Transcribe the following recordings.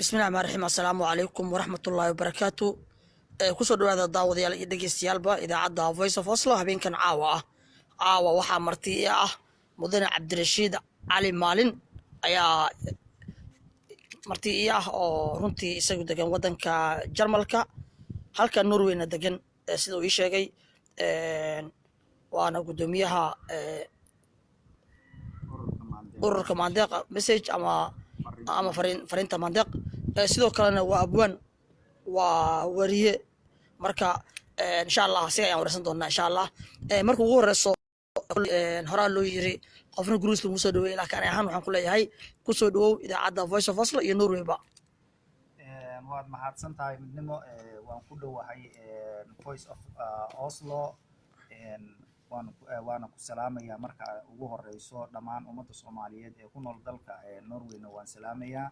بسم الله الرحمن الرحيم السلام عليكم ورحمة الله وبركاته kusoo dhawaada daawadayaal iyo dhageystayaalba idaacadda voice of oslo habeenkan caawa waxaa marti ah mudane cabdirashiid cali maalin ayaa marti ah oo runtii isagu degan wadanka jarmalka halka norwayna degan sida uu ii sheegay waana gudoomiyaha ururka maandeeq message ama fariinta maandeeq sidoo kalena waa abwaan waa wariye marka insha Allah asiga ayaan warsan doonaa insha Allah marka ugu horeyso horaa loo yiri qofna guruus lagu soo dhaweeyay laakiin ahaan waxaan ku leeyahay ku soo dhawow idaacadda voice of oslo iyo norway ba waad mahadsan tahay midnimo waan ku dhawahay voice of oslo waana ku salaamayaa marka ugu horeyso dhammaan ummadda Soomaaliyeed ee ku nool dalka Norwayna waan salaamayaa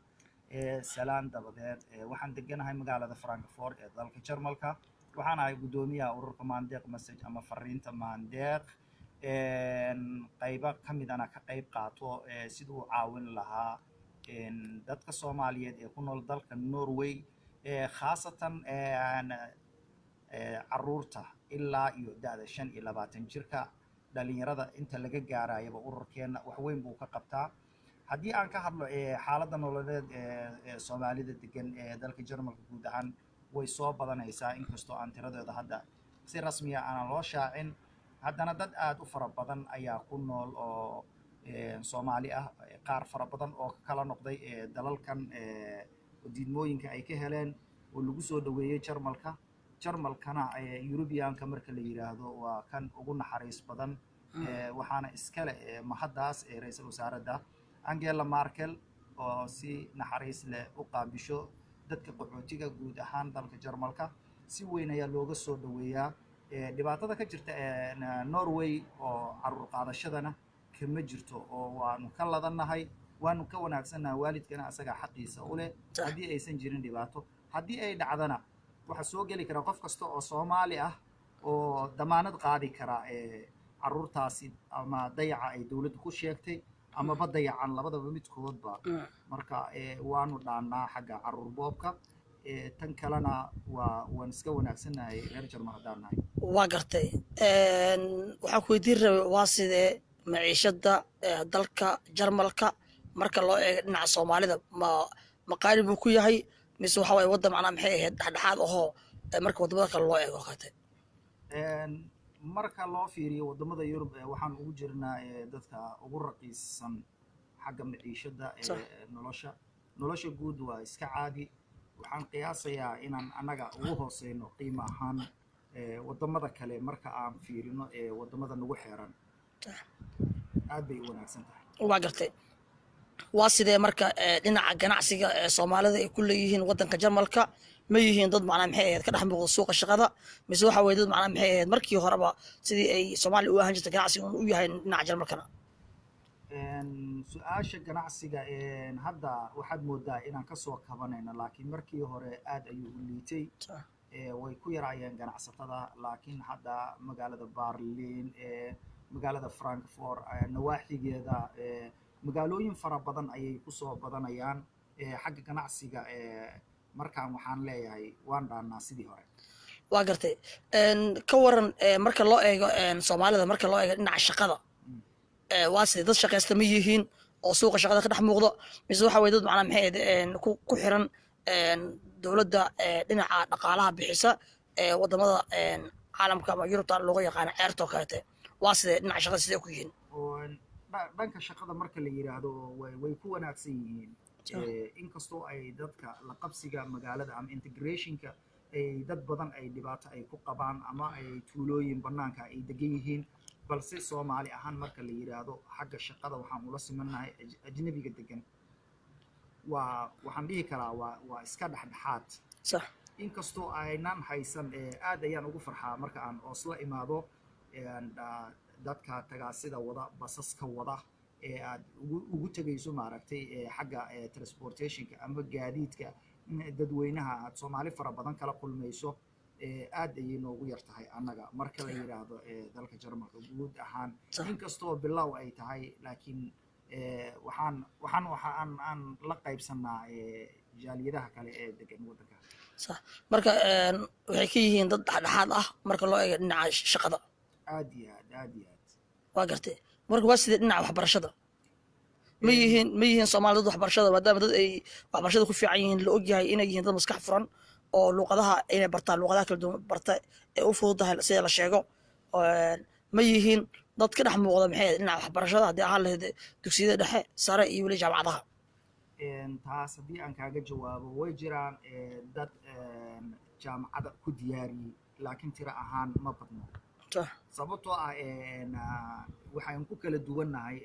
salaan dabadeed waxaan deganahay magaalada Frankfurt ee dalka Jarmalka waxaan ahay gudoomiyaha ururka maandeeq message ama fariinta maandeeq qayba kamidana ka qayb qaato sidoo caawin lahaa dadka Soomaaliyeed ee ku nool dalka Norway khaasatan caruurta ilaa iyo da'da 25 jirka dhalinyarada inta laga gaarayaba ururkeena wax weyn buu ka qabtaa haddii aan ka hadlo xaaladda nololeed ee Soomaalida degan ee dalka Jarmalka guud ahaan way soo badanaysaa inkastoo aan tiradeeda hadda si rasmi ah aan loo shaacin haddana dad aad u fara badan ayaa ku nool oo Soomaali ah qaar fara badan oo kala noqday dalalkan diidmooyinka ay ka heleen oo lagu soo dhaweeyay Jarmalkana Europeanka marka la yiraahdo waa kan ugu naxariis badan waxaana iskale mahadaas ra'iisul wasaaradda Angela Merkel oo si naxariis leh u qaabisho dadka qaxootiga guud ahaan dalka Jarmalka si weyn ayaa looga soo dhaweeyaa dhibaatada ka jirta Norway oo caruur qaadashadana kama jirto oo waanu ka ladanahay waanu ka wanaagsanahay waalidkana asaga xaqiisa u leh haddii aysan jirin dhibaato haddii ay dhacdana waxa soo gali kara qof kasta oo Soomaali ah oo damaanad qaadi kara caruurtaasi ama dayaca ay dawladdu ku sheegtay ama badayacan labadaba midkoodba marka waanu dhaanaa xagga caruur boobka tan kalena waan iska wanaagsanahay reer Jarmal hadanahay waa gartay waxaan ku weydiin rabay waa sidee maciishada dalka Jarmalka marka loo eego dhinaca Soomaalida ma qaali buu ku yahay mise waxa way waddan macna maxay ahayd dhaxdhaxaad oo marka wadamada kale loo eego qatay marka loo fiiriyo wadamada Yurub waxaan ugu jirnaa dadka ugu raqiisan xagga maciishada nolosha guud waa iska caadi waxaan qiyaasayaa inaan anaga ugu hooseyno qiimo ahaan wadamada kale marka aan fiirino wadamada nagu xeeran aad bay u wanaagsan tahay waa gartay waa sidee marka dhinaca ganacsiga Soomaalida ay ku leeyihiin wadanka Jarmalka ma yihiin dad macna maxay ahayd ka dhex muuqda suuqa shaqada mise waxa way dad macna maxay ahayd markii horeba sidii ay Soomaali u ahaan jirtay ganacsiga u yahay dhinaca Jarmalkana su'aasha ganacsiga hadda waxaad moodaa inaan ka soo kabanayno laakiin markii hore aad ayuu u liitay way ku yaraayeen ganacsatada laakiin hadda magaalada Berlin magaalada Frankfurt nawaaxigeeda magaalooyin fara badan ayay ku soo badanayaan xagga ganacsiga markaan waxaan leeyahay waan dhaanaa sidii hore waa gartay ka waran marka loo eego Soomaalida marka loo eego dhinaca shaqada waa sidee dad shaqaysta ma yihiin oo suuqa shaqada ka dhex muuqda mise waxa way dad macna maxay ku xiran dawladda dhinaca dhaqaalaha bixisa wadamada caalamka ama Yurubta looga yaqaan ceerto kale waa sidee dhinaca shaqada sidee ku yihiin dhanka shaqada marka la yiraahdo way ku wanaagsan yihiin inkastoo ay dadka la qabsiga magaalada ama integrationka ay dad badan ay dhibaato ay ku qabaan ama ay tuulooyin banaanka ay degan yihiin balse Soomaali ahaan marka la yiraahdo xagga shaqada waxaan ula simanahay ajnabiga degan waxaan dhihi karaa waa iska dhaxdhaxaad sax inkastoo aynan haysan aad ayaan ugu farxaa marka aan Oslo imaado dadka tagaasida wada basaska wada aad ugu tagayso maaragtay xagga transportationka ama gaadiidka dadweynaha aad Soomaali fara badan kala kulmayso aad ayay noogu yar tahay annaga marka la yiraahdo dalka Jarmalka guud ahaan inkastoo bilow ay tahay laakiin waxaan la qaybsanaa jaaliyadaha kale ee degan waddanka. صح marka waxay ka yihiin dad dhexdhexaad ah marka loo eego dhinaca shaqada aad iyo aad aad iyo aad waa gartay marka waa sida dhinaca waxbarashada ma yihiin Soomaali dad waxbarashada maadaama dad ay waxbarashada ku fiican yihiin la ogyahay inay yihiin dad maskax furan oo luqadaha inay bartaan luqadaha kala duwan barta ee u fududahay sida la sheego ma yihiin dad ka dhex muuqda maxay dhinaca waxbarashada haddii ahaan lahayd dugsiyada dhexe sare iyo weli jaamacadaha taas haddii aan kaaga jawaabo way jiraan dad jaamacada ku diyaariyey laakiin tiro ahaan ma badno sababtoo ah waxaan ku kala duwannahay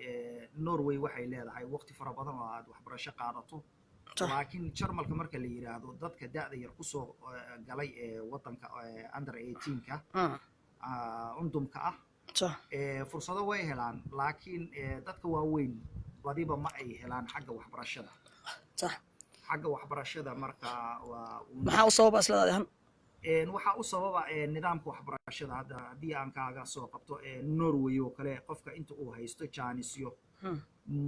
Norway waxay leedahay waqti fara badan oo aad waxbarasho qaadato laakiin Jarmalka marka la yiraahdo dadka da'da yar ku soo galay waddanka under 18ka undumka ah fursado way helaan laakiin dadka waaweyn badiba ma ay helaan xagga waxbarashada xagga waxbarashada marka waa maxaa u sababa islaadahan waxaa u sababa nidaamka waxbarashada haddii aan kaaga soo qabto Norway oo kale qofka inta uu haysto jaanisyo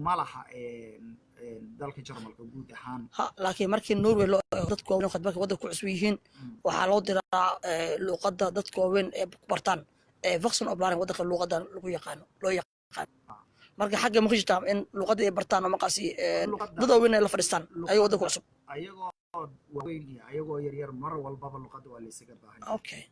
ma laha dalka Jarmalka guud ahaan laakiin markii Norway loo dadku waaweyn khadbadka waddanka ku cusub yihiin waxaa loo diraa luqadda dadka waaweyn ee bartaan vaccine oblaring waddanka luqadda lagu yaqaano loo yaqaan marka xagga ma jirtaa in luqadda ay bartaan oo maqaasi dad waaweyn ay la fadhiistaan ayagoo waddanka cusub ayagoo waaweyn iyo ayagoo yaryar mar walbaba luqadda waa la isaga baahan okay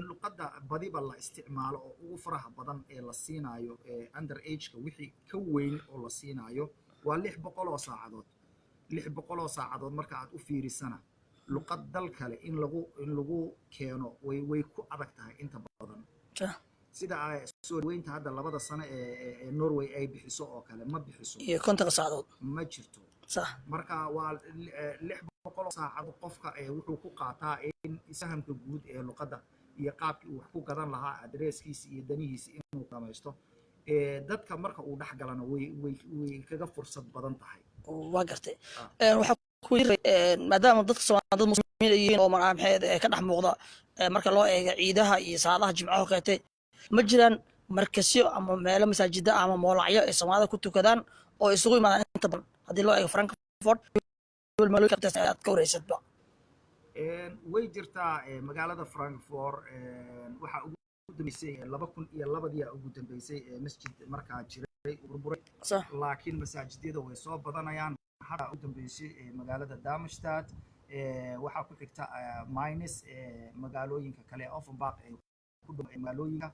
luqadda badiba la isticmaalo oo ugu faraha badan ee la siinaayo under age-ka wixii ka weyn oo la siinaayo waa 600 oo saacadood 600 oo saacadood marka aad u fiirisana luqad dal kale in lagu keeno way ku adag tahay inta badan sida soo weynta hadda 2 sano ee Norway ay bixiso oo kale ma bixiso iyo konton saacadood ma jirto صح marka waa 600 saacadood qofka wuxuu ku qaataa in sahamka guud ee luqadda iyo qaabkii uu wax ku gadan lahaa adresskiisa iyo danihiisa inuu samaysto dadka marka uu dhex galana way kaga fursad badan tahay waa gartay waxa ku jiray maadaama dadka Soomaaliyeed dad muslimiin yihiin oo maxay ka dhex muuqda marka loo eego ciidaha iyo saadaha jimcaha kaleete ma jiraan markasyo ama meelo masaajida ama moolacyo ay Soomaalida ku tukadaan oo isugu yimaadaan inta badan haddii loo eego Frankfurt aad ka wareysadba way jirtaa magaalada Frankfurt waxa ugu dambeysay 2002 ugu dambeysay masjid markaa jiray burburay laakiin masaajidyada way soo badanayaan hadda ugu dambeysay magaalada Darmstadt waxa ku xigta Mainz magaalooyinka kale Offenbach ee ku dhow magaalooyinka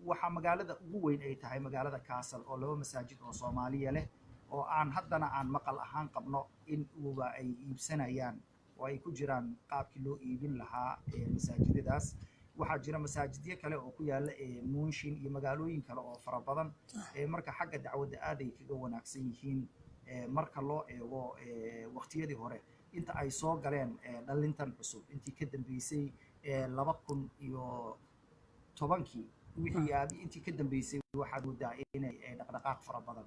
waxa magaalada ugu weyn ay tahay magaalada Kassel oo 2 masaajid oo Soomaaliya leh oo aan haddana aan maqal ahaan qabno in uba ay iibsanayaan oo ay ku jiraan qaabkii loo iibin lahaa masaajidadaas waxaa jira masaajidyo kale oo ku yaala Munshin iyo magaalooyin kale oo fara badan marka xagga dacwadda aad ay kaga wanaagsan yihiin marka loo eego waqtiyadii hore inta ay soo galeen dhalintan cusub intii ka dambeysay 2010kii wixii intii ka dambeysay waxaad moodaa inay dhaqdhaqaaq fara badan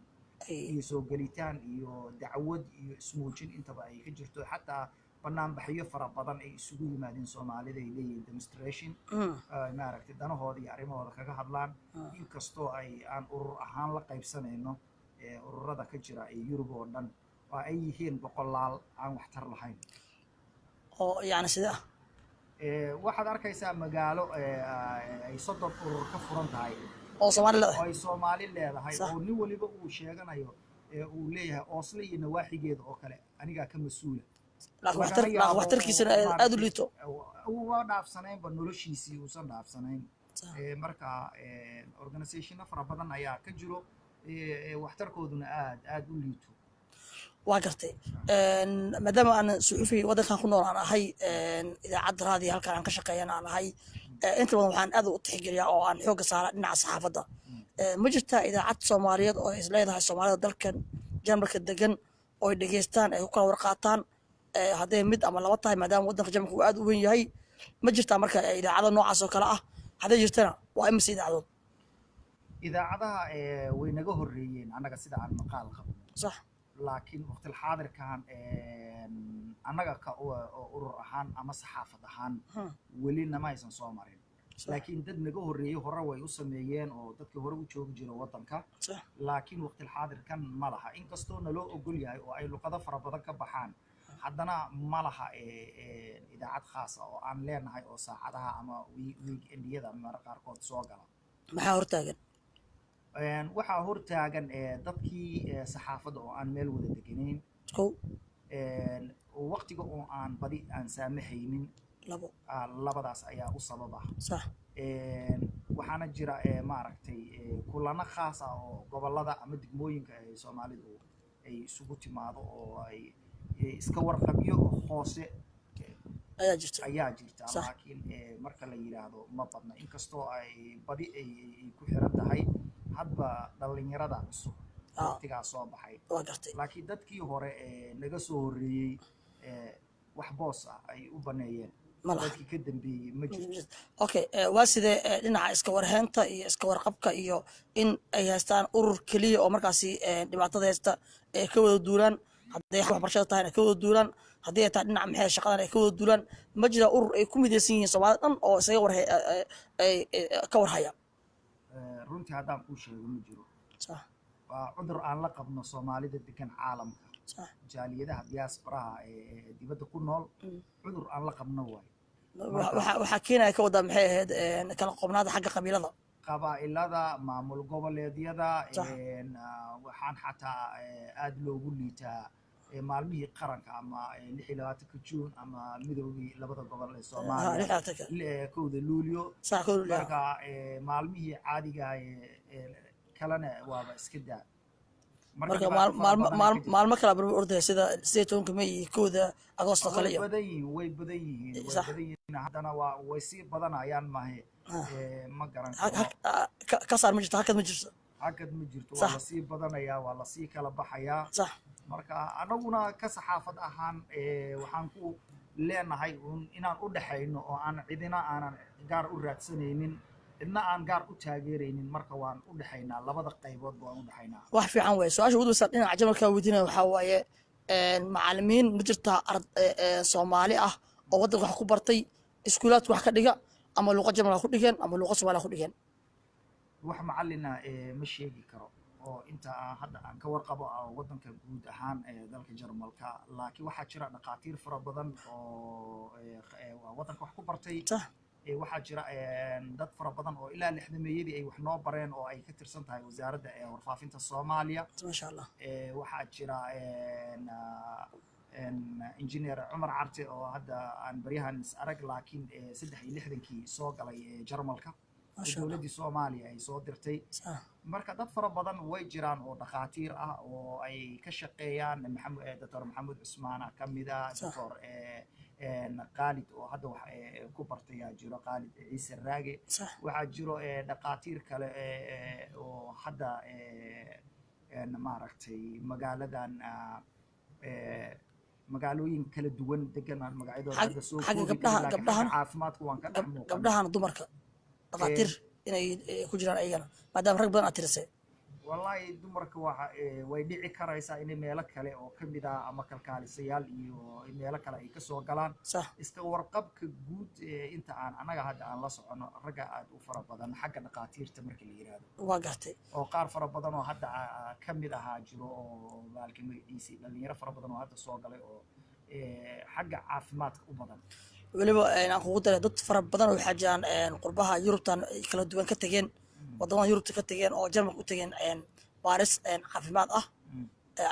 iyo soo galitaan iyo dacwad iyo ismuujin intaba ay ka jirto xataa banaanbaxyo fara badan ay isugu yimaadeen Soomaalida ay leeyihiin demonstration maaragtay danahooda iyo arrimahooda kaga hadlaan inkastoo ay aan urur ahaan la qaybsanayno ururada ka jira ee Yurub oo dhan oo ay yihiin boqolaal aan waxtar lahayn oo yani sida waxaad arkaysaa magaalo ay 30 urur ka furan tahay oo Soomaali leedahay oo nin waliba uu sheeganayo uu leeyahay Oslo iyo nawaaxigeeda oo kale aniga ka mas'uula waxtarkiisana aad u liito uu waa dhaafsanaynba noloshiisii uusan dhaafsanayn marka organization fara badan ayaa ka jiro waxtarkooduna aad u liito waa gartay maadaama aan suxufi waddankan ku nool aan ahay idaacadda raadiyo halkan aan ka shaqeeyana aan ahay inta badan waxaan aad u tixgeliyaa oo aan xoogga saaraa dhinaca saxaafadda ma jirtaa idaacad Soomaaliyeed oo is leedahay Soomaalida dalkan Jarmalka degan oo ay dhageystaan ay ku kala warqaataan hadday mid ama laba tahay maadaama waddanka Jarmalka uu aad u weyn yahay ma jirtaa marka idaacada noocaas oo kale ah hadday jirtana waa imise idaacadood idaacadaha way naga horreeyeen annaga sida aan maqaal qabo صح laakiin waqti xaadirkan annaga ka urur ahaan ama saxaafad ahaan weli nama aysan soo marin laakiin dad naga horreeyey hore way u sameeyeen oo dadkii hore u joogi jira waddanka صح laakiin waqti xaadirkan ma laha inkastoo naloo ogol yahay oo ay luqado fara badan ka baxaan haddana ma laha idaacad khaas ah oo aan leenahay oo saacadaha ama weekendiyada mar qaarkood soo gala maxaa hortaagan waxaa hortaagan dadkii saxaafadda oo aan meel wada deganayn kow waqtiga oo aan badi aan saamaxaynin labo labadaas ayaa u sabab ah صح waxaana jira maaragtay kulano khaas ah oo gobollada ama degmooyinka ay soomaalidu ay isugu timaado oo ay iska warqabyo hoose ayaa jirta ayaa jirta صح laakiin marka la yiraahdo ma badna inkastoo ay badi ay ku xiran tahay hadba dhalinyarada cusub waqtigaa soo baxay waa gartay laakiin dadkii hore naga soo horreeyey wax boos ah ay u baneeyeen ma laha dadkii ka dambeeyey ma jirto okay waa sidee dhinaca iska warheynta iyo iska warqabka iyo in ay haystaan urur keliya oo markaasi dhibaatada haysta ee ka wada duulaan hadday waxbarashada tahayna ka wada duulaan haddii ay tahay dhinaca maxay shaqadan ay ka wada duulaan ma jira urur ay ku midaysan yihiin soomaalida dhan oo isaga warhay ay ka warhaya runtii haddaan kuu sheego ma jiro صح waa cudur aan la qabno soomaalida degan caalamka صح jaaliyadaha diasporaha ee dibadda ku nool cudur aan la qabno waayo waxaa keenaya ka wadaa maxay ahayd kala qobnaada xagga qabiilada qabaa'ilada maamul goboleedyada صح waxaan xataa aada loogu liitaa maalmihii qaranka ama 26 juun ama midoogii labada gobol ee Soomaaliya kowda luulyo صح كل marka maalmihii caadiga kalena waaba iska daa marka maalmo kala barbar ordaya sida 18 May iyo kowda Agoosto kale iyo way badan yihiin haddana waa way sii badanayaan maahe ma garan ka saar ma jirto hakad ma jirto waa la sii badanayaa waa la sii kala baxayaa صح marka anaguna ka saxaafad ahaan waxaan ku leenahay inaan u dhaxayno oo aan cidina aanan gaar u raadsanaynin cidna aan gaar u taageeraynin marka waan u dhaxaynaa labada qaybood waan u dhaxaynaa wax fiican weeye su-aasha ugu dambeysa dhinaca jamalka weydiinaya waxaa waaye macallimiin ma jirtaa Soomaali ah oo waddanka wax ku bartay iskuulaadka wax ka dhiga ama luuqa jamal ha ku dhigeen ama luuqa Soomaali ha ku dhigeen wax macallina ma sheegi karo oo inta hadda aan ka warqabo waddanka guud ahaan dalka Jarmalka laakiin waxaa jira dhaqaatiir fara badan oo waddanka wax ku bartay waxaa jira dad fara badan oo ilaa 60meeyadii ay wax noo bareen oo ay ka tirsan tahay wasaaradda warfaafinta Soomaaliya ma sha Allah waxaa jira engineer Cumar Carte oo hadda aan baryahan is arag laakiin 63kii soo galay Jarmalka dowladdii Soomaaliya ay soo dirtay marka dad fara badan way jiraan oo dhaqaatiir ah oo ay ka shaqeeyaan Dr. Maxamed Cusmaan ka mid ah Dr. Khalid oo hadda wax ku bartay jiro Khalid Ciise Raage waxaa jiro dhaqaatiir kale oo hadda maaragtay magaaladan magaalooyin kala duwan degan magacyadooda hadda soo gabdhahan caafimaadku waan ka dhex muuqan gabdhahan dumarka dhaqaatiir inay ku jiraan ayagana maadaama rag badan aad tirisay wallahi dumarka way dhici karaysaa in meelo kale oo ka mid ah ama kalkaalisayaal iyo meelo kale ay ka soo galaan iska warqabka guud inta aan anaga hadda aan la socono ragga aad u fara badan xagga dhaqaatiirta marka la yiraahdo waa gartay oo qaar fara badan oo hadda ka mid ahaa jiro oo baalkii magaciisa dhalinyaro fara badan oo hadda soo galay oo xagga caafimaadka u badan weliba aan kugu daray dad fara badan oo waxaa jiraan qurbaha Yurubtan ay kala duwan ka tageen wadamada Yurubta ka tageen oo Jarmalka u tageen baaris caafimaad ah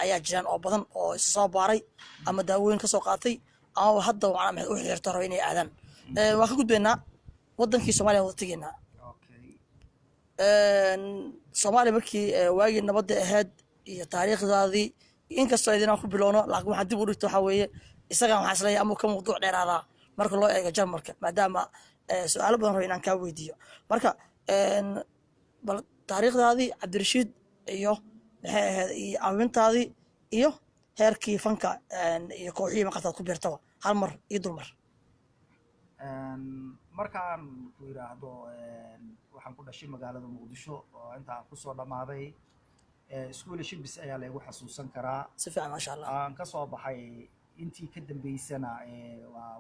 ayaa jiraan oo badan oo is soo baaray ama daawooyin ka soo qaatay ama hadda waxaan u xirto rabo inay aadaan waa ka gudbeynaa wadankii Soomaaliya wada tageynaa Soomaaliya markii waagii nabadda ahayd iyo taariikhdaadii inkastoo idin ku bilowno laakiin waxa dib u dhigto waxa weeye isaga waxa isleeyahay ama ka muuqdo dheeraada marka loo eego Jarmalka maadaama su'aalo badan rabo inaan ka weydiiyo marka bal taariikhdaadii Cabdirashiid iyo maxay ahayd iyo awintaadii iyo heerkii fanka iyo kooxihii maqaltaad ku beertaba hal mar iyo dulmar markaan ku yiraahdo waxaan ku dhashay magaalada Muqdisho oo inta aan ku soo dhamaaday iskuul shibis ayaa la igu xasuusan karaa si fiican ma sha Allah aan ka soo baxay intii ka dambeysana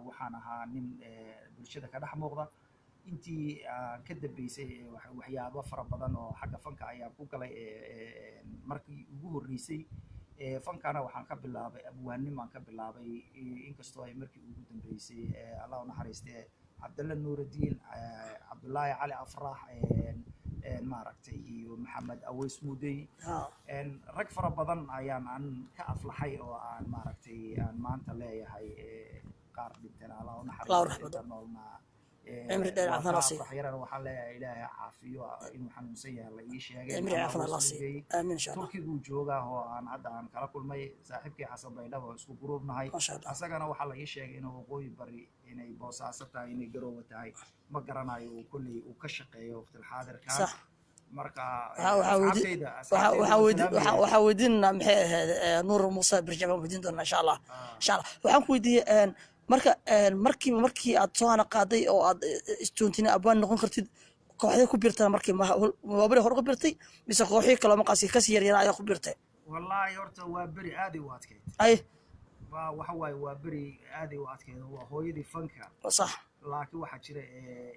waxaan ahaa nin bulshada ka dhex muuqda intii ka dambeysay waxyaabo fara badan oo xagga fanka ayaa ku galay markii ugu horreysay fankana waxaan ka bilaabay abwaannimaan ka bilaabay inkastoo ay markii ugu dambeysay allah u naxariistee cabdalla nuurudiin cabdullaahi cali afrax maaragtay iyo maxamed aweys mudey rag fara badan ayaan aan ka aflaxay oo aan maaragtay aan maanta leeyahay qaar dhinteen allah u naxariisto noolnaa عمري داير عفنا راسي waxyarana waxaan leeyahay ilaahay caafiyo inuu xanuunsan yahay la ii sheegay عمري عفنا راسي آمين إن شاء الله turkigu joogaa oo aan hadda aan kala kulmay saaxiibkii xasan baydhabo isku gruubnahay ما شاء الله asagana waxaa la ii sheegay inuu waqooyi bari inay boosaaso tahay inay garoowe tahay ma garanayo uu kolley uu ka shaqeeyo waqtil xaadirkan صح marka waxaa weydiinaa maxay ahayd nuur muuse birjaba weydiin doonaa insha allah insha allah waxaan ku weydiiyey markii aad soo hana qaaday oo aad isjoontina abaan noqon kartid kooxday ku birtana markii waabari hore ku birtay mise kooxii kaloo maqaasi kasii yaryara ayaa ku birtay wallaahi horta waa beri aad u adkeyd ay waxa waaye waa beri aad u adkeyd waa hooyadii fanka صح laakiin waxaa jira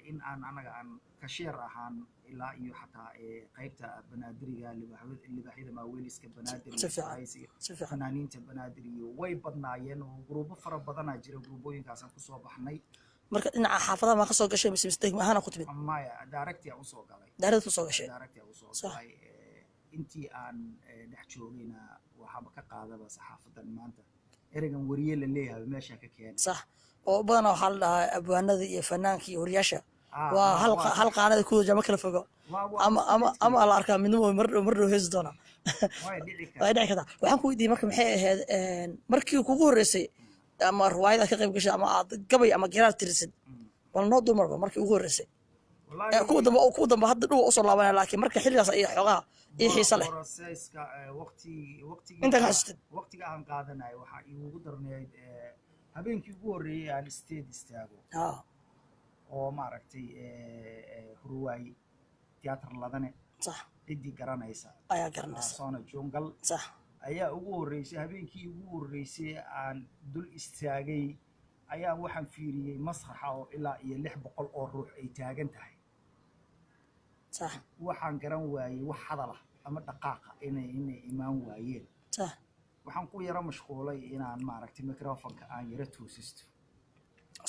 in aan anaga aan kasheer ahaan ilaa iyo xataa qaybta banaadiriga libaaxyada maaweeliska banaadir fanaaniinta banaadir iyo way badnaayeen oo gruubo fara badanaa jira gruubooyinkaasaan kusoo baxnay marka dhinaca xaafadaha maa ka soo gashay mise degma ahaana ku timid maya daaragtiyaa usoo galay daarada kusoo gashay daaragtiyaa usoo galay intii aan dhex joogayna waxaaba ka qaadaba saxaafadan maanta ereygan wariye la leeyahay meesha ka keenay صح oo badanaa waxaa la dhahaa abwaanada iyo fanaanka iyo wariyaasha waa hal qaanada kuwada jama kala fogo ama la arkaa midnimo mar dhow heesi doona way dhici kartaa waxaan ku weydiiyey marka maxay ahayd markii kugu horreysay ama riwaayad aad ka qayb gashay ama aad gabay ama geraar tirisid wal noo dumarba markii ugu horreysay kuwa dambe hadda dhow usoo laabanaya laakiin marka xilligaas iyo xoogaa iyo xiisa leh inta ka xasustid waqtiga aan qaadanayo waxaa iigu darneyd habeenkii ugu horreeyey aan stage istaago oo maaragtay hurwaay tiyaatar ladane صح ciddii garanaysa ayaa garanaysa soona jungal صح ayaa ugu horreysay habeenkii ugu horreysay aan dul istaagay ayaa waxaan fiiriyey masraxa oo ilaa iyo 600 oo ruux ay taagan tahay صح waxaan garan waayey wax hadala ama dhaqaaqa inay imaan waayeen صح waxaan ku yara mashquulay inaan maaragtay microfonka aan yara toosisto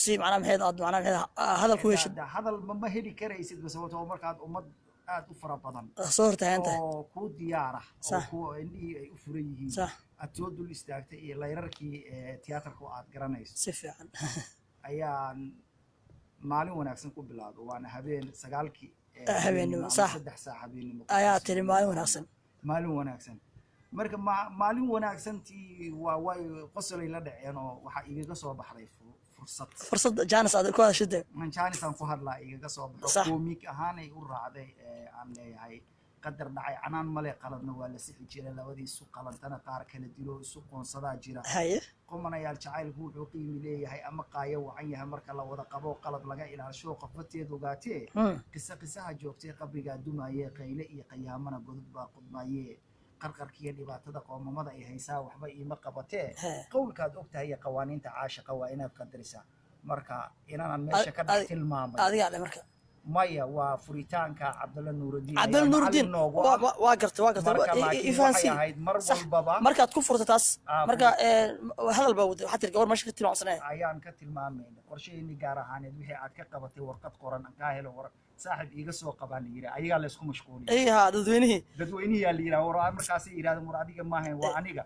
si macnaha maxay hadal ku heshid hadal ma heli karaysid sababtoo markaad ummad aad u fara badan soo hortaagantay oo ku diyaara oo ku indhihii ay u furan yihiin صح aad soo dul istaagtay iyo layrarkii tiyaatarka aad garanayso si fiican ayaan maalin wanaagsan ku bilaabay waana habeen 9kii habeenimo صح 3 saac habeenimo ayaa tiri maalin wanaagsan marka maalin wanaagsantii waa way qosolay la dhaceen oo waxa igaga soo baxday fursad jaanis aad ku hadashade jaanis aan ku hadlaa igaga soo baxo koomik ahaan ay u raacday aan leeyahay qadar dhacay canaan male qaladna waa la sixi jiray labadii isu qalantana qaar kala dilo isu qoonsadaa jira haye qomanayaal jacaylku wuxuu qiimi leeyahay ama qaayo wacan yahay marka la wada qabo qalad laga ilaasho qofteed ogaatee qisaha joogtay qabrigaa dumaayee qayle iyo qiyaamana godad baa qudmaayee qarqarkiiyo dhibaatada qoomamada ay haysaa waxba iima qabatee qowlkaad ogtahay iyo qawaaniinta caashiqa waa inaad qadarisaa marka inaanan meesha ka dhex tilmaamay adigaa dhe marka maya waa furitaanka cabdalla nuurudiin waa gartay ifahansi mar walbaba markaad ku furta taas marka hadal baa wada waxaa tiri gabor meesha ka tilmaamsanaya ayaan ka tilmaamayna qorsheeni gaar ahaaneed wixii aad ka qabatay warqad qoran aan kaa helo saaxib iiga soo qabaan la yidhi ayagaa la isku mashquuliyay ها dadweynihi yaa la yidhaha war markaasay yidhahdeen war adiga maahayn waa aniga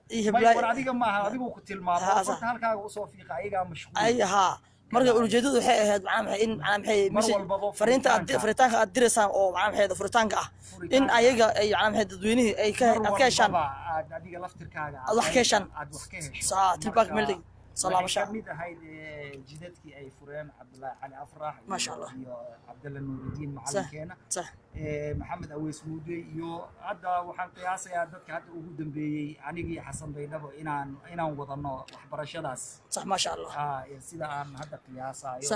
war adiga maaha adigu ku tilmaamo horta halkaaga usoo fiiqa ayagaa mashquul ها marka ujeedadu waxay ahayd maxay furitaanka aad direysaan oo furitaanka ah in ayaga ay dadweynihi ay ka heshaan adiga laftirkaaga aad wax ka heshaan saa tilbaak melding salaam shamid ahayd jidadkii ay fureen cabdullaahi cali afrax iyo cabdalla nuurudiin macalinkeena maxamed aweys muudey iyo hadda waxaan qiyaasayaa dadka hadda ugu dambeeyey anigii xasan baydhabo inaan wadano waxbarashadaas صح ما شاء الله sida aan hadda qiyaasayo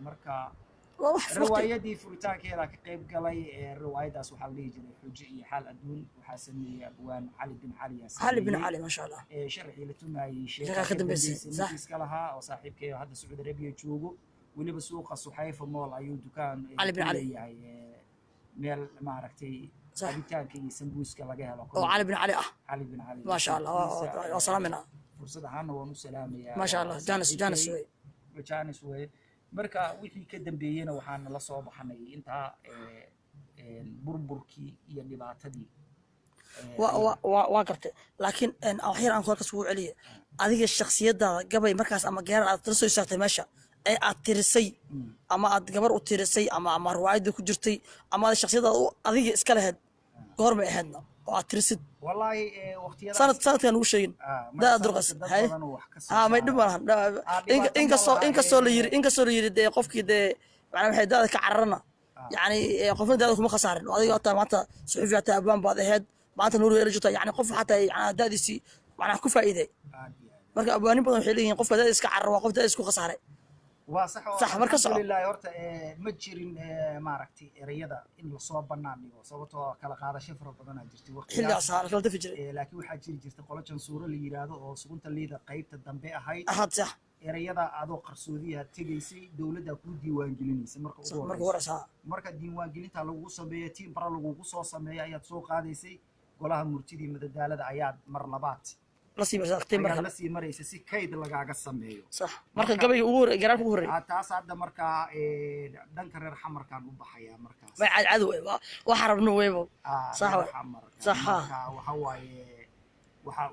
marka riwaayadii furitaankeeda ka qayb galay riwaayadaas waxaa la dhihi jiray xujo iyo xaal adduun waxaa sameeyey abwaan cali bin cali ما شاء الله sharcii la tumaayey sheekha ka dambeysay iska lahaa oo saaxiibkeeyo hadda sacuudi arabiya joogo weliba suuqa suxayfa mool ayuu dukaan علي بن علي leeyahay meel maaragtay صح cabitaanka iyo sambuuska laga helo او علي بن علي cali bin cali ما شاء الله وسلامنا fursad ahaana waan u salaamayaa ما شاء الله جانس وي jaanis weye marka wixii ka dambeeyena waxaan la soo baxnay intaa burburkii iyo dhibaatadii waa gartay laakiin waxyar aan korkas ugu celiya adiga shakhsiyadaada gabay markaas ama geerar aad tala soo saartay meesha ee aad tirisay ama aad gabar u tirisay ama riwaayada ku jirtay ama aad shakhsiyadaada adiga iska lahayd goormay ahaydna oo aad tirisid wallaahi waqtiyada sanadkan ugu sheegin daa durqas hay may dhib malahan inkastoo la yiri dee qofkii dee macnaa waxay daada ka cararana yani qofna daada kuma khasaarin adiga hataa maanta suxufi hataa abaan baad ahayd maanta nuur weela jirta yani qof hataa yani daadiisii macnaa ku faa'iiday marka abaanin badan waxay leeyihiin qofka daada iska carar waa qof daada isku khasaaray waa sax صح marka soo alxamdulillahi horta ma jirin maaragtay erayada in lasoo bannaan dhigo sababtoo kala qaadasho fara badan aa jirtay xilligaas aa kala dafi jiray laakiin waxaa jiri jirta qolo jansuuro la yiraahdo oo sugunta liida qaybta dambe ahayd ahad sax erayada adoo qarsoodiyaha tegaysay dowladda ku diiwaangelinaysa marka horeysa marka diiwaangelinta lagu sameeyo tiim bara lagu soo sameeyo ayaad soo qaadaysay golaha murtidii madadaalada ayaad mar labaad la sii martay marka la sii maraysa si kayd lagaaga sameeyo صح marka gabayga ugu horeeyay garaadka ugu horeeyay taas hadda marka dhanka reer xamarkaan u baxaya markaas ma cadow waxa rabno weebo صح صح waxa waaye waxa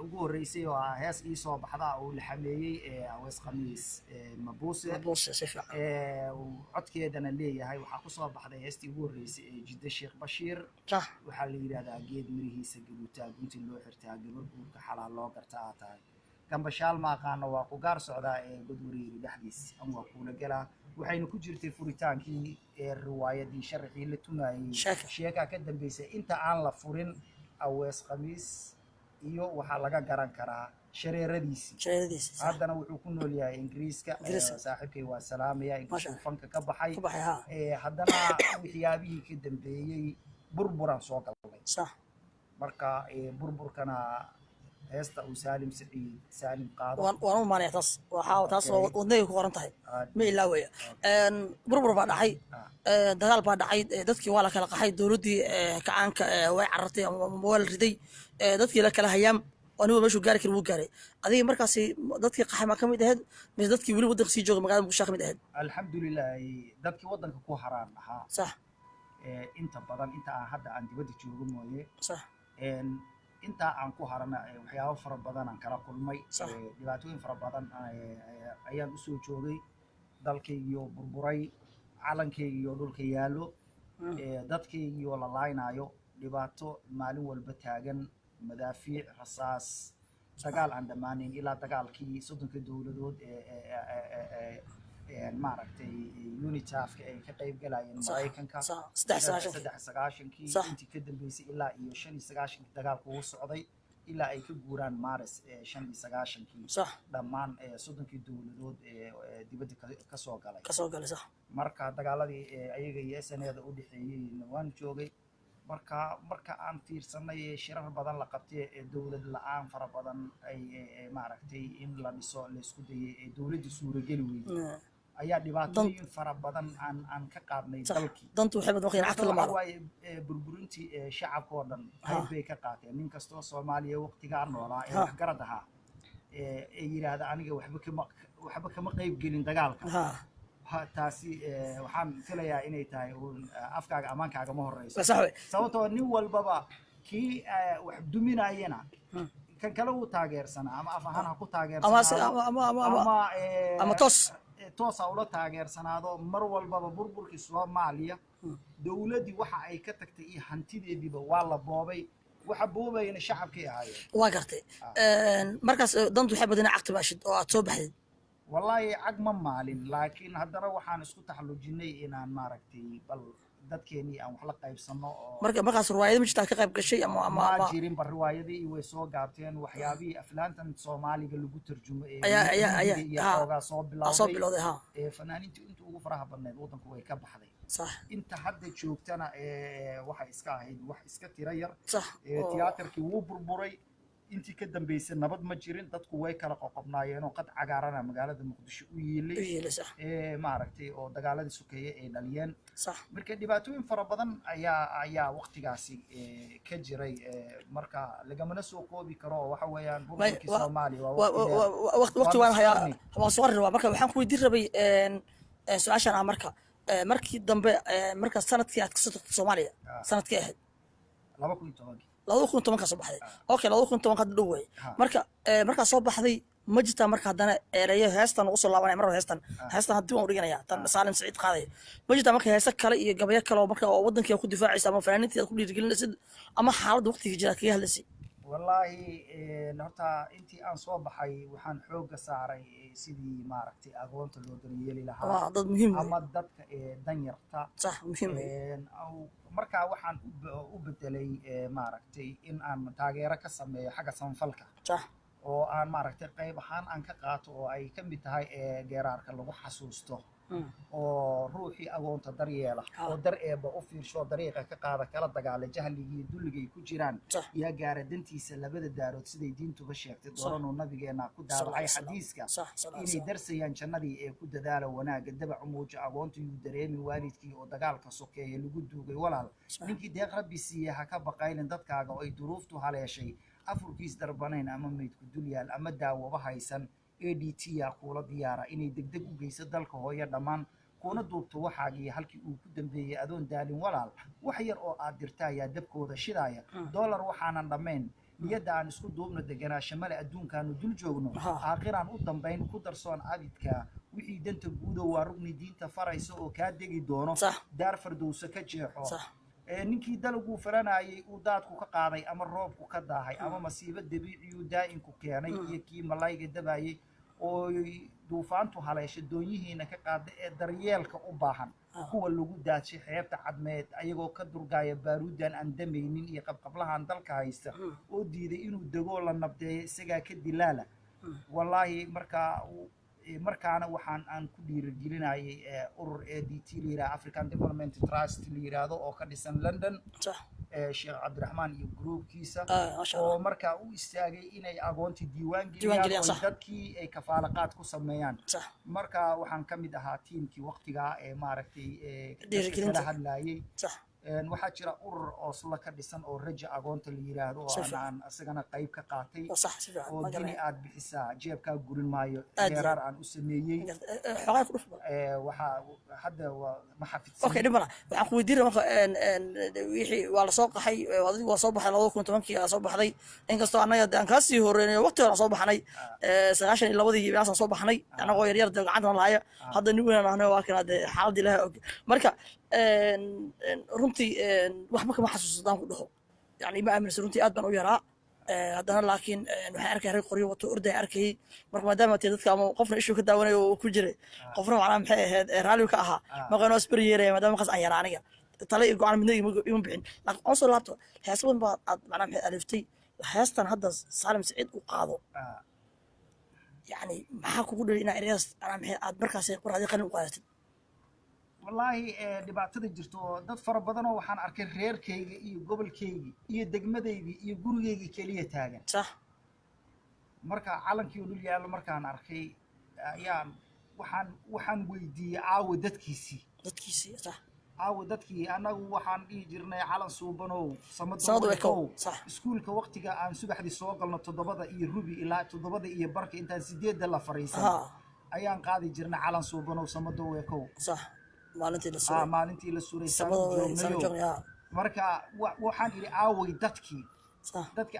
ugu horeysay oo hees ii soo baxda oo la xameeyay Aweys Khamiis Mabuse si fiican codkeedana leeyahay waxa ku soo baxday heestii ugu horeysay ee Jidda Sheekh Bashiir صح waxa la yiraahdaa geed mirihiisa galuutaa gunti loo xirtaa gabar guurka xalaal loo gartaa tahay gambashaal ma aqaano waa ku gaar socdaa godwariiri dhexdiis ama waa kula galaa waxayna ku jirtay furitaankii riwaayadii sharxii la tumayay sheeka ka dambeysay inta aan la furin Aweys Khamiis iyo waxa laga garan karaa shareeradiisi haddana wuxuu ku nool yahay Ingiriiska saaxiibkay waa salaamaya intuu fanka ka baxay haddana waxyaabihii ka dambeeyay burburan soo galay صح marka burburkana heesta uu Saalim Saciid Saalim qaado waan u maanay taas wadnay ku qoran tahay ma ilaawaya burbur baa dhacay dagaal baa dhacay dadkii waa la kala qaxay dowladii kacaanka way carartay ama wal riday dadkii la kala hayaam oo anigu meeshu gaari kar wuu gaaray adiga markaas dadkii qaxay ma kamid ahayd mis dadkii wali wadanka sii joogay magaalada Muqdisho kamid ahayd alxamdulillah dadkii wadanka ku haraan ahaa صح inta badan inta aan hadda aan dibadda joogo mooye صح inta aan ku harana waxyaabo fara badan aan kala kulmay dhibaatooyin fara badan ayaan u soo joogay dalkaygiyo burburay calankaygiyo dhulka yaallo dadkaygiyo la laaynayo dhibaato maalin walba taagan madaafiic rasaas dagaal aan dhammaanin ilaa dagaalkii soddonka dowladood maaragtay unitafka ay ka qayb galayeen maraykanka 1993 intii ka dambeysay ilaa iyo 1995 dagaalku uu socday ilaa ay ka guuraan Maaris 1995 dhammaan soddonkii dowladood dibadda ka soo galay صح marka dagaaladii ayaga iyo SNA-da u dhaxeeyay waan joogay marka aan fiirsanay shirar badan la qabtay dowlad la'aan fara badan ay maaragtay in la dhiso la isku dayay dowladda suurageli weeyay ayaa dhibaatooyin fara badan aan ka qaadnay dalkii dantu waxay badan waqti caqli ma waay burburintii shacabka oo dhan ay bay ka qaateen nin kastoo Soomaaliya waqtiga noolaa wax garad ahaa yiraahdo aniga waxba kama qayb gelin dagaalka taasi waxaan filayaa inay tahay afkaaga amaankaaga ma horeyso sababtoo nin walbaba kii wax duminayana kan kale uu taageersanaa ama af ahaan ha ku taageersanaa ama toosa ula taageersanaado mar walbaba burburkii Soomaaliya dowladii waxa ay ka tagtay iyo hantideediiba waa la boobay waxa boobayna shacabkii ahaayeen waa gartay markaas dantu waxay badan caqti baashid oo aad soo baxday wallahi cagma maalin laakiin haddana waxaan isku taxallujinay inaan maaragtay bal dadkeeni aan wax la qaybsano oo markaas riwaayada ma jirtaa ka qayb gashay ama jirin bar riwaayadii way soo gaabteen waxyaabihii aflaantan Soomaaliga lagu tarjumo ayaa soo bilowday fanaaniintu inta ugu faraha badneed wadanku way ka baxday صح inta hadda joogtana waxa iska ahayd wax iska tira yar صح tiyaatarkii wuu burburay intii ka dambeysay nabad ma jirin dadku way kala qoqobnaayeen oo qad cagaarana magaalada muqdisho u yiilay صح maaragtay oo dagaaladii sukeeye ay dhaliyeen صح marka dhibaatooyin fara badan ayaa waqtigaasi ka jiray marka lagamana soo koobi karo waxa weeyaan burburkii Soomaaliya waa waqti waan hayaa waa soo rarwa marka waxaan ku weydiin rabay su'aashan marka markii dambe marka sanadkii aad ka soo tagtay Soomaaliya sanadkii ahayd 2010 2010 ka soo baxday okay 2010 ka dhow way marka soo baxday ma jirtaa marka haddana ereyo heestan ugu soo laabanay mar heestan haddii waan u dhiganayaa tan Saalim Saciid qaaday ma jirtaa marka heesa kale iyo gabayo kale oo marka waddanka ku difaacaysa ama fanaaniinta ku dhiirigelinaysa ama xaalad waqtiga jira kaga hadlaysay wallahi horta intii aan soo baxay waxaan xooga saaray sidii maaragtay aqoonta loo daryeeli lahaa dad muhiim ama dadka danyarta صح muhiim marka waxaan u bedelay maaragtay in aan taageero ka sameeyo xagga samafalka صح oo aan maaragtay qayb ahaan aan ka qaato oo ay ka mid tahay geeraarka lagu xasuusto oo ruuxii agoonta daryeela oo dar eeba u fiirsho dariiqa ka qaada kala dagaala jahligii dulligay ku jiraan yaa gaara dantiisa labada daarood siday diintuba sheegtay dooranuu nabigeena ku daabacay xadiiska inay darsayaan jannadii ee ku dadaala wanaaga dabac muuja agoonta yuu dareemi waalidkii oo dagaalka sokeeye lagu duugay walaal ninkii deeq rabbi siiye ha ka baqaylin dadkaaga oo ay duruuftu haleeshay afurkiis darbanayn ama meydku dulyaal ama daawaba haysan ADT yaa kuula diyaara inay degdeg u geyso dalka hooyo dhammaan kuna duubto waxaagii halkii uu ku dambeeyay adoon daalin walaal wax yar oo aad dirta ayaa dabkooda shidaaya dollar waxaanan dhammayn niyadda aan isku duubno deganaasho male adduunkaanu dul joogno aakhiraan u dambayn ku darsoon abidka wixii danta guudo waa rugni diinta faraysa oo kaa degi doono daar fardowsa ka jeexo ninkii dalaguu faranayay uu daadku ka qaaday ama roobku ka daahay ama masiibo dabiiciyu daa'inku keenay iyo kii malayga dabayay oo duufaantu haleesha doonyihiina ka qaada ee daryeelka u baahan kuwa lagu daadshay xeebta cadmeed ayagoo ka durgaaya baaruudan aan damaynin iyo qabqablahan dalka haysta oo diiday inuu degoo la nabdeeyo isagaa ka dilaala wallaahi markaana waxaan aan ku dhiirigelinayay urur ADT la yiraahdo African Development Trust la yiraahdo oo ka dhisan London Sheekh Cabdiraxmaan iyo groupkiisa oo markaa u istaagay inay agoonti diiwaan geliyaan oo dadkii ay kafaalaqaad ku sameeyaan marka waxaan ka mid ahaa tiimkii waqtiga ee maaragtay dhiirigelinta hadlayay waxaa jira urur oo sula ka dhisan oo raja agoonta la yiraahdo oo aan asagana qayb ka qaatay oo dini aad bixisaa jeebkaa gurin maayo heerar aan u sameeyey waxa hadda ma xafidsan okay dhibana waxaan ku weydiinaa marka wixii waa la soo qaxay adigu waa soo baxay 2010kii aa soo baxday inkastoo annaga aan kaa sii horreynay waqti hore soo baxnay 92dii baan soo baxnay anagoo yar yar gacanta lahaaya hadda nin weyn ahna waa kana xaalad ilaahay og marka runtii waxba kama xasuustaan ku dhaho yani ma aaminsan runtii aad baan u yaraa haddana laakiin waxaan arkay rag qoryo wato orday arkayay marka maadaama tee dadka ama qofna ishuu ka daawanayo oo ku jiray qofna macnaha maxay ahayd raalli ka ahaa maqaynoo isbar yeeraya maadaama markaas aan yaraa aniga tale iyo go-aan midna ima bixin laakiin on soo laabto hees badan baa aad macnaha maxay aliftay heestan hadda Saalim Saciid u qaado yani maxaa kugu dhali inaa ereyadaas macnaha maxay aad markaas qoraadii qalin u qaadatid والله dhibaatada jirto dad fara badan oo waxaan arkay reerkayga iyo gobolkayga iyo degmadayga iyo gurigayga kaliya taagan صح marka calankii dhul yaalo markaan arkay ayaan waxaan weydiiyay aawo dadkiisii صح aawo dadkii anagu waxaan dhigi jirnay calan suubanow samadow صح iskuulka waqtiga aan subaxdii soo galno 7 iyo rubi ilaa 7 iyo barka intaan 8 la fariisan ayaan qaadi jirnay calan suubanow samadow weekow صح maalintii la suuray marka waxaan iri aaway dadkii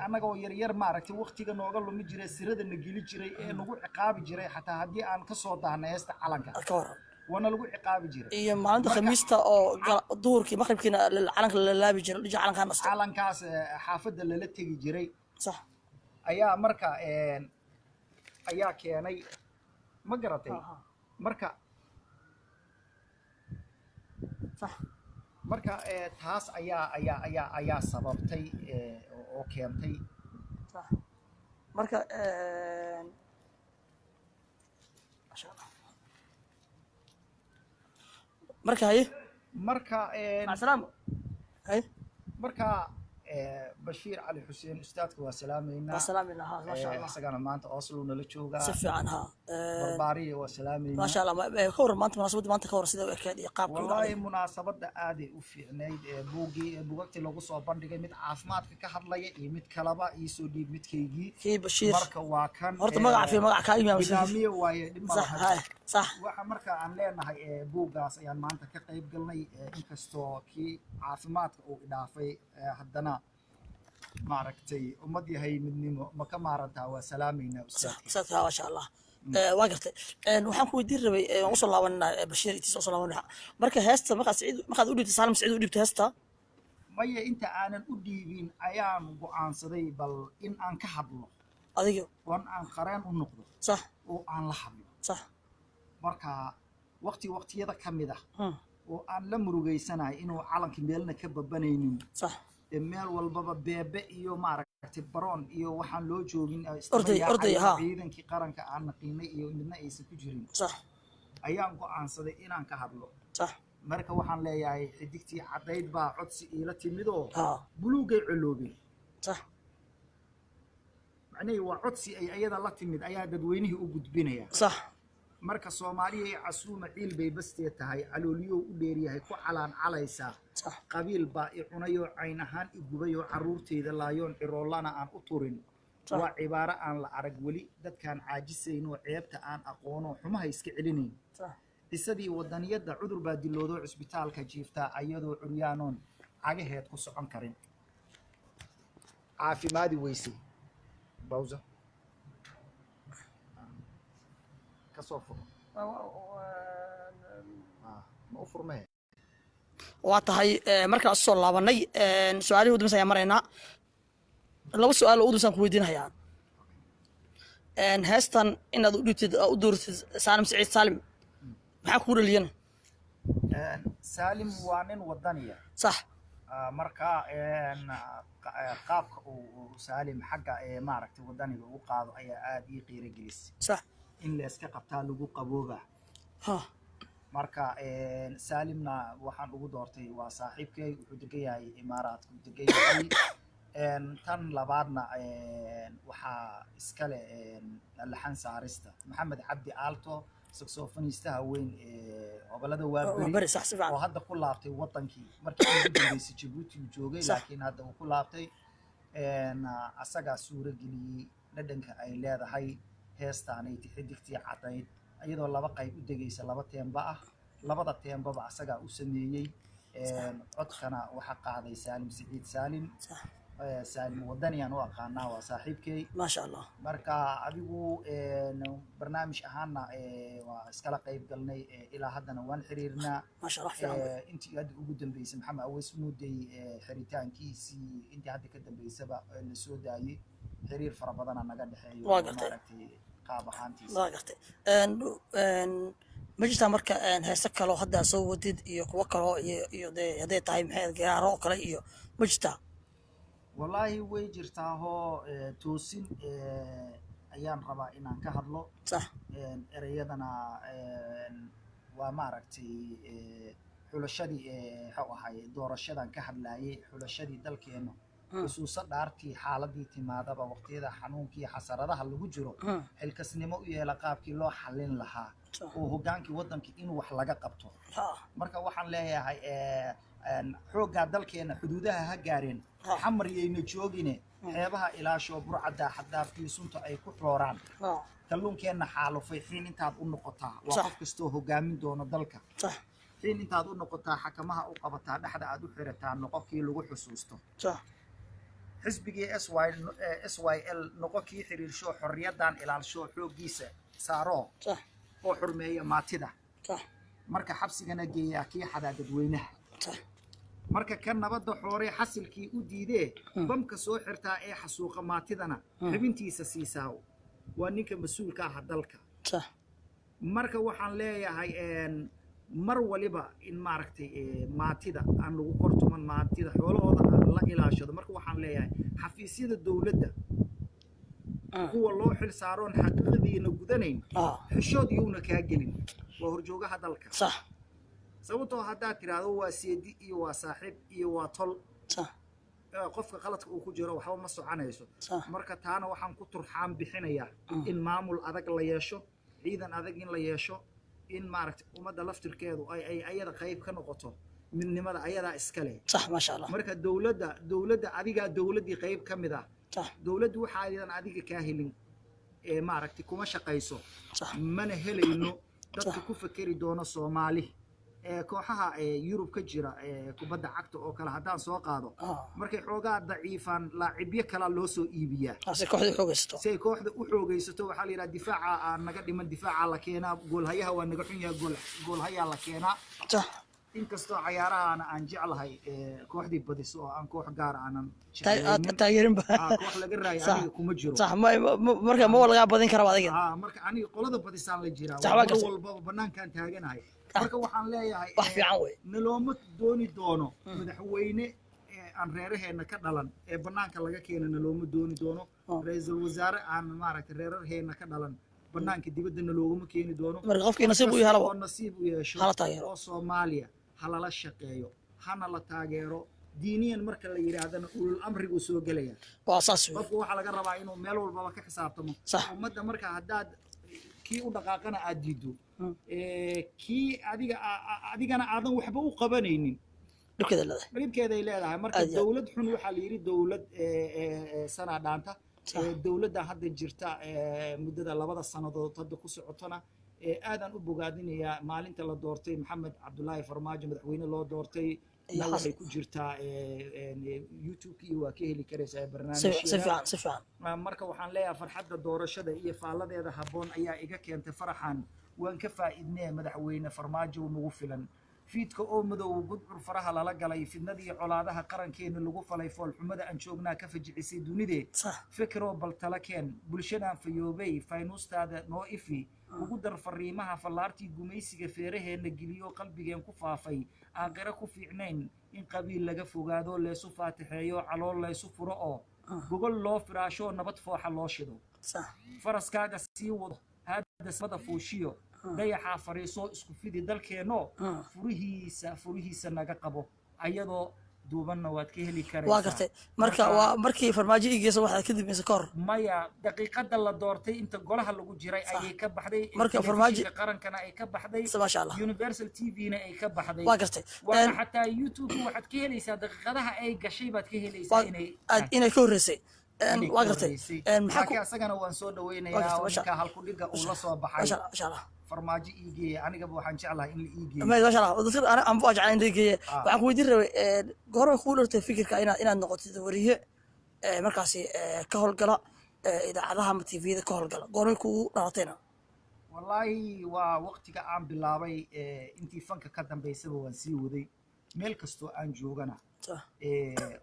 annaga oo yaryar maaragtay waqtiga nooga lumi jiray sirada na geli jiray ee nagu ciqaabi jiray xataa haddii aan ka soo daahna heesta calanka wana lagu ciqaabi jiray iyo maalinta khamiista oo duhurkii maqribkiina calanka la laabi jiray calankaas xaafadda lala tegi jiray صح ayaa marka ayaa keenay ma garatay marka صح marka taas ayaa sababtay oo keentay صح marka ma sha Allah marka hay marka asalaam hay marka bashiir cali xuseen ustaadka waa salaameynaa وسلامنا ها ما شاء الله isagana maanta oslo nala joogaa سفي عنها barbaariya waa salaameynaa ما شاء الله كور ما أنت مناسبة ما أنت كور سيدا وكاد يقاب والله munaasabada aaday u fiicnayd buugagtii lagu soo bandhigay mid caafimaadka ka hadlaya iyo mid kalaba ii soo dhiib midkaygii كي بشير marka waa kan هرت مقع في مقع كايم يا بشير nidaamyo waaye dhib ma صح laha هاي صح waxa marka aan leenahay buuggaas ayaan maanta ka qayb galnay inkastoo kii caafimaadka uu idhaafay haddana maaragtay ummad yahay midnimo ma ka maarantaa waa salaameynaa صح ustaadka صح ما شاء الله واقرتي waxaan ku weydiin rabay waan usoo laabanaa bashiir intiisa usoo laabanaa marka heesta markaad u dhibtay saalim saciid u dhibtay heesta maya inta aanan u dhiibin ayaan go'aansaday bal in aan ka hadlo adiga oon aan qareen u noqdo صح oo aan la hadlo صح marka waqtiyada ka mid ah oo aan la murugaysanahay inuu calanka meelna ka babanaynin صح meel walbaba beebe iyo maaragtay baroon iyo waxaan loo joogin orday ha ciidankii qaranka aan naqiinay iyo midna aysan ku jirin صح ayaan go'aansaday inaan ka hadlo صح marka waxaan leeyahay xidigtii caddayd baa codsi iila timidoo ها buluugay coloobeen صح macnaheedu waa codsi ay ayada la timid ayaa dadweynihii u gudbinaya صح marka soomaaliya ay casuuma ciil bay bastee tahay calooliyow u dheeryahay ku calaan calaysaa صح qabiil baa i cunayoo cayn ahaan i gubayoo carruurteyda laayoon ciroollana aan u turin waa cibaaro aan la arag weli dadkaan caajisaynoo ceebta aan aqoonoo xumaha iska celinayn صح qisadii wadaniyadda cudur baa diloodoo cisbitaalka jiiftaa ayadoo curyaanoon cagaheed ku socon karin caafimaadi weysay bawsa kasoo furo ma u furmee waa tahay markaan soo laabanay su'aalihii udumsan ayaan maraynaa laba su'aal oo udumsan ku weydiinayaa heestan inaad u dhibtid u dooratid saalim saciid saalim maxaa kugu dhaliyana saalim waa nin wadaniya صح marka qaabka uu saalim xagga maaragtay wadaniga ugu qaado ayaa aad ii qiiro gelisay صح in la iska qabtaa lagu qabooba ها marka saalimna waxaan ugu doortay waa saaxiibkay wuxuu degan yahay imaaraadku degan yahay tan labaadna waxaa iskale laxan saarista maxamed cabdi aalto saxophonistaha weyn gobolada waaberi صح صح oo hadda ku laabtay wadankii markii ugu dambeysay Djibouti uu joogay laakiin hadda uu ku laabtay asagaa suura geliyey dhadhanka ay leedahay heestaanay xidigtii caddayd iyadoo laba qayb u degaysa laba teemba ah labada teembaba asagaa u sameeyey codkana waxaa qaaday saalim saciid saalim saalim wadaniyan u aqaanaa waa saaxiibkay ما شاء الله marka adigu barnaamij ahaanna waa iskala qayb galnay ilaa haddana waan xiriirnaa ما شاء الله في intii hadda ugu dambeysay maxamed aweys muudey xiritaankiisii intii hadda ka dambeysaba la soo daayey xiriir fara badana naga dhexeeyo maaragtay qaab ahaantiisa waa gartay ma jirtaa marka heese kaloo hadda soo wadid iyo kuwo kaloo iyo dee hadday tahay maxay gaaro oo kale iyo ma jirtaa wallaahi way jirtaahoo toosin ayaan rabaa inaan ka hadlo صح ereyadana waa maaragtay xulashadii waxuu ahay doorashadan ka hadlaayay xulashadii dalkeena xusuuso dhaartii xaaladii timaadaba waqtiyada xanuunkii xasaradaha lagu jiro xilkasnimo u yeela qaabkii loo xallin lahaa oo hoggaankii waddankii in wax laga qabto marka waxaan leeyahay xooggaa dalkeena xuduudaha ha gaareen xamar yayna joogine xeebaha ilaashoo burcadda xaddaafkii sunta ay ku xooraan kalluunkeenna xaalufay xiin intaad u noqotaa waa qof kastoo hoggaamin doono dalka xiin intaad u noqotaa xakamaha u qabataa dhexda aad u xirataa noqokii lagu xusuusto xisbigii SYL noqokii xiriirsho xorriyaddan ilaalsho xooggiisa saaroo oo xurmeeya maatida marka xabsigana geeyaa kii xadaa dadweynaha marka ka nabadda xooree xasilkii u diidee bamka soo xirtaa ee xasuuqa maatidana xibintiisa siisaa waa ninka mas-uulka ah dalka marka waxaan leeyahay mar waliba in maaragtay maatida aan lagu kortuman maatida xoolahooda la ilaashado marka waxaan leeyahay xafiisyada dowladda kuwa loo xil saaroon xaqiiqadiina gudanayn xishood yuuna kaa gelin waa horjoogaha dalka sababtoo haddaad tiraahdo waa seedi iyo waa saaxiib iyo waa tol qofka qaladka uu ku jiro waxba ma soconayso صح marka taana waxaan ku turxaan bixinayaa in maamul adag la yeesho ciidan adag in la yeesho in maaragtay ummadda laftirkeedu ay ayada qayb ka noqoto midnimada ayadaa iska leh صح ما شاء الله marka dowladda adigaa dowladdii qayb ka mid ah صح dowladdu waxa aydan adiga kaa helin maaragtay kuma shaqayso صح mana helayno dadka ku fakeri doona Soomaali kooxaha Yurub ka jira kubadda cagta oo kale haddaan soo qaado markay xoogaa daciifaan laacibyo kala loo soo iibiyaa هسه كوحدة حوجستو say kooxda u xoogaysato waxaa la yiraahdaa difaaca aan naga dhiman difaaca la keenaa goolhayaha waa naga xun yahay goolhayaa la keenaa صح inkastoo cayaaraha aan jeclahay kooxdii badiso oo aan koox gaar aanan taageerin ba koox laga raayay aniga kuma jiro صح marka ma walaga badin kara adiga marka aniga qolada badisaan la jiraa صح waa mar walba banaankan taaganahay marka waxaan leeyahay wax fiican way nalooma dooni doono madaxweyne aan reeraheena ka dhalan banaanka laga keenay nalooma dooni doono ra'iisul wasaare aan maaragtay reeraheena ka dhalan banaanka dibadda nalooguma keeni doono marka qofkii nasiib u yahay oo nasiib u yeesho oo Soomaaliya halala shaqeeyo hana la taageero diiniyan marka la yiraahdana ulul amrigu soo galaya waa saas qofku waxa laga rabaa inuu meel walba ka xisaabtamo ummadda marka haddaad kii u dhaqaaqana aad diido kii adigana aadan waxba u qabanaynin dhibkeeda ay leedahay marka dawlad xun waxaa la yiri dawlad sana dhaanta dawladda hadda jirta muddada 2 sanadood hadda ku socotana aadan u bogaadinayaa maalinta la doortay Maxamed Cabdullaahi Farmaajo madaxweyne loo doortay waxay ku jirtaa YouTube-kii waa ka heli karaysaa barnaamijyada si fiican marka waxaan leeyahay farxadda doorashada iyo faaladeeda habboon ayaa iga keentay faraxan waan ka faa'iidnay madaxweyne Farmaajo nagu filan fiidka oo madow gudcur faraha lala galay fidnadii colaadaha qarankeena lagu falay fool xumada aan joognaa ka fajicisay dunidee fikro bal talakeen bulshada fayoobay faynuustaada noo ifi ugu dar fariimaha fallaartii gumaysiga feeraheena geliyo qalbigeen ku faafay aakhira ku fiicnayn in qabiil laga fogaado leesu faatixeeyo calool leesu furo oo gogol loo firaasho nabad fooxa loo shido faraskaaga sii wado hada samada fuushiyo dayaxa fariiso isku fidi dalkeeno furihiisa naga qabo ayadoo duubanna waad ka heli karaysaa waa gartay marka waa markii farmaajo igeeyso waxa ka dibeysa kor maya daqiiqada la doortay inta golaha lagu jiray ayay ka baxday marka farmaajo qarankana ay ka baxday ma sha Allah Universal TV-na ay ka baxday waa gartay waa xataa YouTube waxaad ka helaysaa daqiiqadaha ay gashay baad ka helaysaa inay ka horeysay waa gartay maxaa ka asagana waan soo dhaweynayaa marka halku dhiga uu la soo baxay ma sha Allah farmaajo iigeey aniga waxaan jeclahay in la iigeeyo ma sha Allah dadka aan buu jeclaan in la iigeeyo waxaan ku weydiin rabay goorma ku dhurtay fikirka inaad noqotid wariye markaasi ka howlgala idaacadaha ama TV-da ka howlgala goorma ku dhalatayna wallahi waa waqtiga aan bilaabay intii fanka ka dambeysaba waan sii waday meel kastoo aan joogana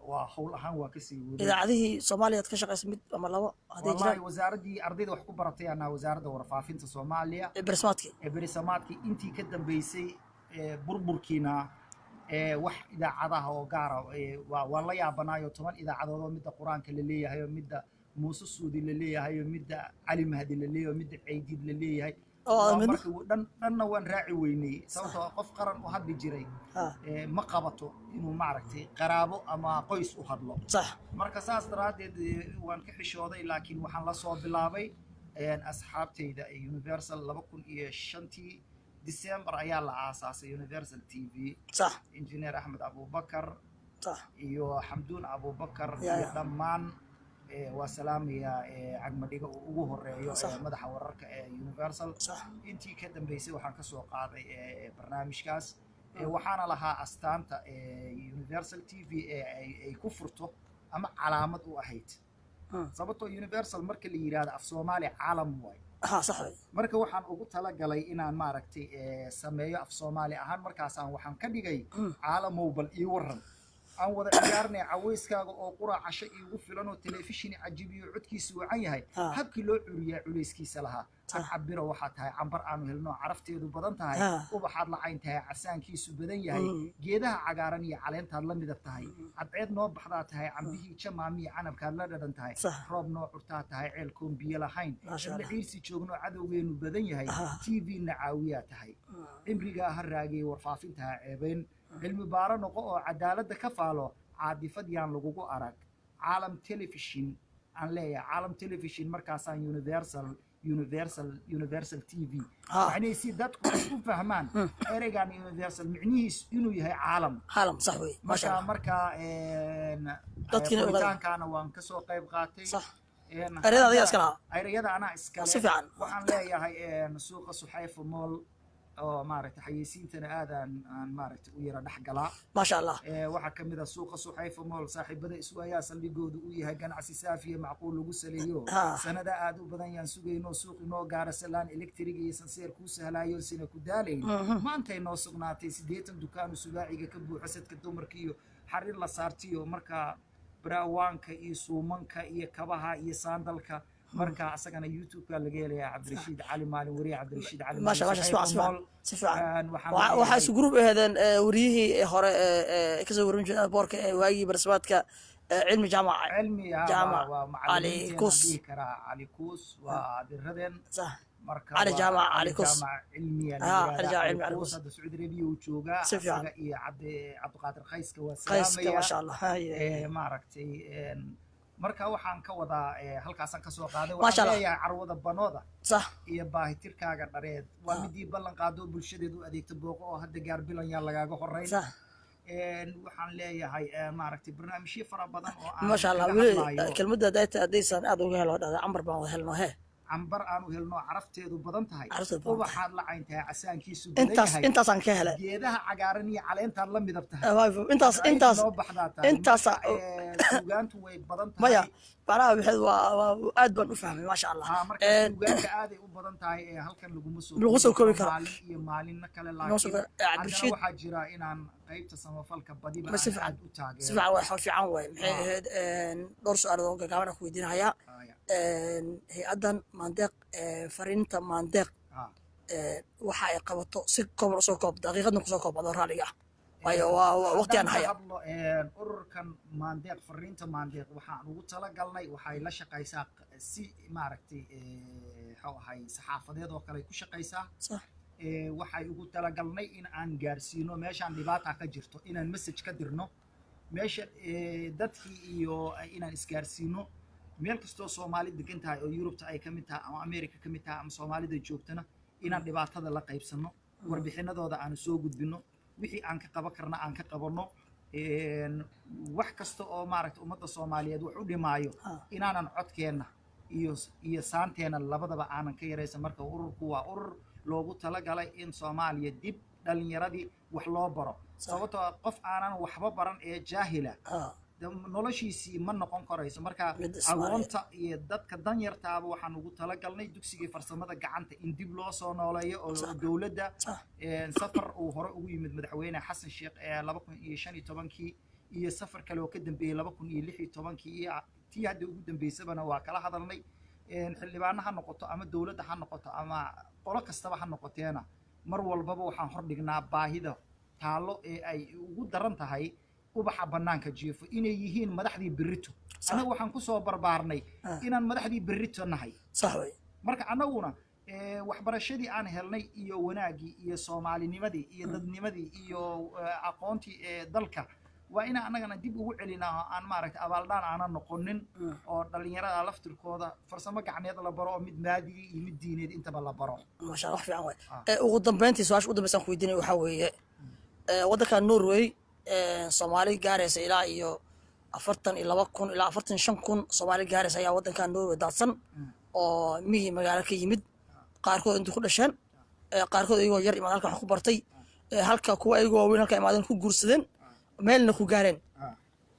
waa hawl ahaan waa ka sii waday idaacadihii Soomaaliya ka shaqeysay mid ama laba hadii jiraan wasaaradii ardayda wax ku baratay ana wasaaradda warfaafinta Soomaaliya berisamaadkii intii ka dambeysay burburkiina wax idaacadaha oo gaar ah waa la yaabanayo 10 idaacadood oo midda quraanka la leeyahay midda Muuse Suudi la leeyahay midda Ali Mahdi la leeyahay midda Ciidid la leeyahay marka dhanna waan raaci weynay sababtoo qof qaran u hadli jiray ma qabato inuu maaragtay qaraabo ama qoys u hadlo sax marka saas daraadeed waan ka xishooday laakiin waxaan la soo bilaabay asxaabtayda Universal 2005 December ayaa la aasaasay Universal TV صح Engineer Ahmed Abubakar صح iyo Xamduun Abubakar iyo dhammaan waa salaamaya cagmadhiga ugu horeeyo madaxa wararka Universal intii ka dambeysay waxaan ka soo qaaday barnaamijkaas waxaana lahaa astaanta Universal TV ay ku furto ama calaamad u ahayd sababtoo Universal marka la yiraahdo af Soomaali caalam way صح marka waxaan ugu talagalay inaan maaragtay sameeyo af Soomaali ahaan markaas aan waxaan ka dhigay caalamow bal ii waran aan wada ciyaarnay caweyskaaga oo quraacasho iigu filan oo telefishin cajibiyo codkiisu wacan yahay habkii loo curiyaa culeyskiisa lahaa cabiro waxaa tahay cambar aanu helno carafteedu badan tahay ubaxaad la cayn tahay casaankiisu badan yahay geedaha cagaaran iyo caleentaad la midab tahay cadceed noo baxdaa tahay cambihii jamaamiya canabkaad la dhadhan tahay roob noo curtaa tahay ceelkoon biyo lahayn la ciirsi joogno cadowgeenu badan yahay TV-na caawiyaa tahay cimrigaa ha raagay warfaafintaha ceebeen cilmi baaro noqo oo cadaaladda ka faalo caadifad yaan lagugu arag caalam television aan leeyahay caalam television markaasaan universal TV يعني سي دتك ku fahmaan ereygan universal micnihiis inuu yahay caalam sax wey ma sha Allah marka dadkina waan ka soo qayb qaatay صح ereyada adiga iska lahaa ereyada anaa iska si fiican waxaan leeyahay suuqa Suxayfa Mall oo maaragtay xayeysiintana aadaan aan maaragtay u yara dhaxgalaa ma sha Allah waxa kamid ah suuqa Suxayfa Mall saaxiibada iswaayaa saldhigoodu u yahay ganacsi saafiye macquul lagu saleeyo sanada aad u badan yaan sugayno suuq inoo gaara salaan electric iyo sanseer ku sahlaayo sina ku daalayn maanta inoo sugnaatay 80 dukaan subaaciga ka buuxa sadka dumarka iyo xariir la saartiyo marka braawaanka iyo suumanka iyo kabaha iyo saandalka marka asagana YouTube-ka laga helayaa Cabdirashiid Cali Maalin wariye Cabdirashiid Cali ما شاء الله si fiican waxa isku group ahaadeen wariyihii hore ka soo warin jiray boorka waagi barasbaadka cilmi jaamac Ali Kus Ali Kus waa diradeen صح marka علي جامع علي كوس cilmiya علي علي كوس hadda Saudi Arabia uu joogaa asaga iyo Cabdiqaadir Khayska waa salaamaya ma sha salaamaya Allah maaragtay marka waxaan ka wadaa halkaasaan ka soo qaaday ما شاء waxaan الله leeyahay carwada banooda صح iyo baahitirkaaga dhareed waa midii ballan qaado bulshadeedu adeegta booqo oo hadda gaar bilan yaa lagaaga horeyn صح waxaan leeyahay maaragtay barnaamijyo fara badan oo aan ما شاء الله kaga hadlaayo. kelmadda hadaysan aad uga helo dhada cambar baan wada helno he cambar aanu helno carafteedu badan tahay Carafteedu badan ubaxaad la cayntahay casaankiisu badan intaas yahay intaasaan ka helay geedaha cagaaran iyo caleentaan la midab tahay intaas noo baxdaa tahay intaas suugaantu way badan maya tahay macnaha waxay waa aad baan u fahmay ma sha Allah marka suugaanka aad ay u badan tahay halkan lagu soo koobi karo maalin iyo maalinna kale noo soo laakiin Cabdirashiid waxaa jira inaan qaybta samafalka badiba ma si aad fiican u si taageero fiican way fiican way maxay ahayd dhowr su'aalood oo gaaban ku weydiinayaa hay-adan maandeeq fariinta maandeeq waxa ay qabato si kooban soo koob daqiiqadna kusoo koobado raaliga ah waayo waa waqti aan haya hadlo ururkan maandeeq fariinta maandeeq waxaan ugu talagalnay waxay la shaqaysaa si maaragtay waxa ahay saxaafadeed oo kale ku shaqaysaa صح waxay ugu talagalnay in aan gaarsiino meeshaan dhibaata ka jirto inaan message ka dirno meesha dadkii iyo inaan isgaarsiino meel kastoo Soomaali degan tahay oo Yurubta ay kamid tahay ama America kamid tahay ama Soomaalida joogtana inaan dhibaatada la qaybsano warbixinadooda aan soo gudbino wixii aan ka qaban karna aan ka qabano wax kasta oo maaragtay ummadda Soomaaliyeed wax u dhimaayo inaanan codkeena iyo saanteena labadaba aanan ka yareysan marka ururku waa urur loogu talagalay in Soomaaliya dib dhalinyaradii wax loo baro sababtoo qof aanan waxba baran ee jaahila noloshiisii ma noqon karayso marka aqoonta iyo dadka danyartaaba waxaan ugu talagalnay dugsigii farsamada gacanta in dib loo soo nooleeyo oo dawladda safar uu hore ugu yimid madaxweyne Xasan Sheekh 2015 iyo safar kale oo ka dambeeyay 2016 iyo tii hadda ugu dambeysabana waa kala hadalnay xildhibaano ha noqoto ama dawladda ha noqoto ama qolo kastaba ha noqoteena mar walbaba waxaan hor dhignaa baahida taalo ee ay ugu daran tahay ubaxa banaanka jiifo inay yihiin madaxdii berrito anagu waxaan ku soo barbaarnay inaan madaxdii berrito nahay صح way marka anaguna waxbarashadii aan helnay iyo wanaagii iyo Soomaalinimadii iyo dadnimadii iyo aqoontii dalka waa in anagana dib ugu celinaa aan maaragtay abaaldaan aanan noqonin oo dhalinyarada laftirkooda farsamo gacmeed la baro oo mid maadiga iyo mid diineed intaba la baro ma sha Allah fiican way ugu dambeyntii su'aasha ugu dambaysan ku weydiinay waxa weeye waddanka Norway Soomaali gaaraysa ilaa iyo 42,000 ilaa 45,000 Soomaali gaaraysa ayaa waddanka Norway daadsan oo miyi magaalo ka yimid qaarkood inta ku dhasheen qaarkood iyagoo yar imaad halka wax ku bartay halka kuwa iyagoo weyn halka imaadeen ku guursadeen meelna ku gaareen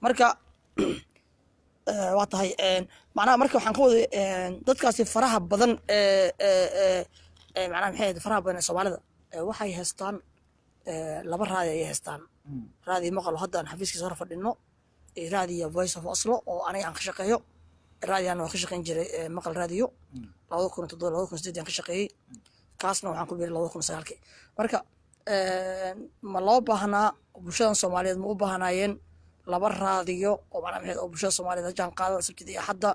marka waa tahay macnaha marka waxaan ka waday dadkaasi faraha badan macnaha maxay faraha badan Soomaalida waxay haystaan laba raadi ay haystaan raadi maqal haddaan xafiiskiisa hor fadhino raadiga Voice of Oslo oo aniga aan ka shaqeeyo raadigan waan ka shaqeyn jiray maqal raadiyo 2007 2008 aan ka shaqeeyay kaasna waxaan ku biiray 2009 marka ma loo baahnaa bulshada Soomaaliyeed ma u baahnaayeen laba raadiyo oo macnaha maxay oo bulshada Soomaaliyeed jaan qaadada sabtida iyo hadda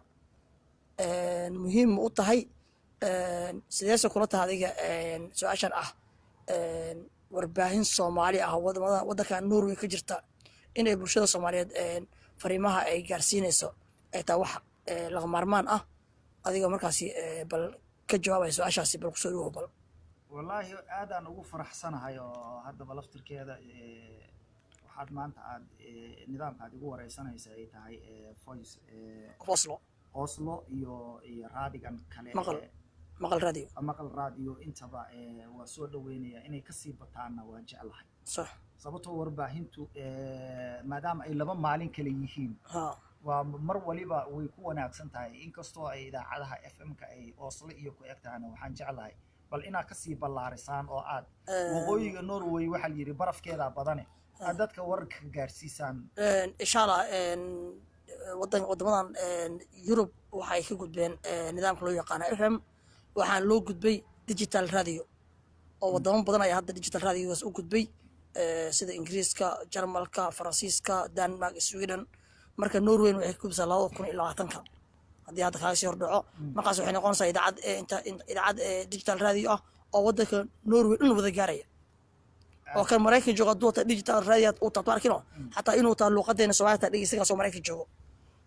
muhiim u tahay sideese kula tahay adiga su'aashan ah warbaahin Soomaali ah waddanka Norway ka jirta inay bulshada soomaaliyeed fariimaha ay gaarsiinayso ay taa wax laga maarmaan ah adiga markaasi bal ka jawaabaya su-aashaasi bal kusoo dhawow bal wallaahi aadaan ugu faraxsanahay oo haddaba laftirkeeda waxaad maanta aad nidaamka aad igu wareysanaysa ay tahay voice oslo oslo iyo raadigan kale maqal radio maqal radio intaba waa soo dhaweynaya inay kasii bataanna waan jeclahay sax sababtoo warbaahintu maadaama ay laba maalin kale yihiin waa mar waliba way ku wanaagsan tahay inkastoo ay idaacadaha FM-ka ay Oslo iyo ku egtaana waxaan jeclahay bal inaad kasii ballaarisaan oo aad waqooyiga Norway waxa la yiri barafkeeda badane aad dadka warka gaarsiisaan insha Allah wadamadan Europe waxay ka gudbeen nidaamka loo yaqaan FM waxaan loo gudbay digital radio oo wadamo badan ay hadda digital radio u gudbay sida Ingiriiska, Jarmalka, Faransiiska, Denmark, Sweden marka Norway waxay ku bisaa 2020ka hadii hadda kaga sii hordhaco markaas waxay noqonaysaa idaacad digital radio ah oo wadanka Norway dhan wada gaaraya oo kan Mareykan jooga doonta digital radio uu tabaarkino hatta inuu taa luqadeena Soomaaliya dhigaysiga soo Mareykan joogo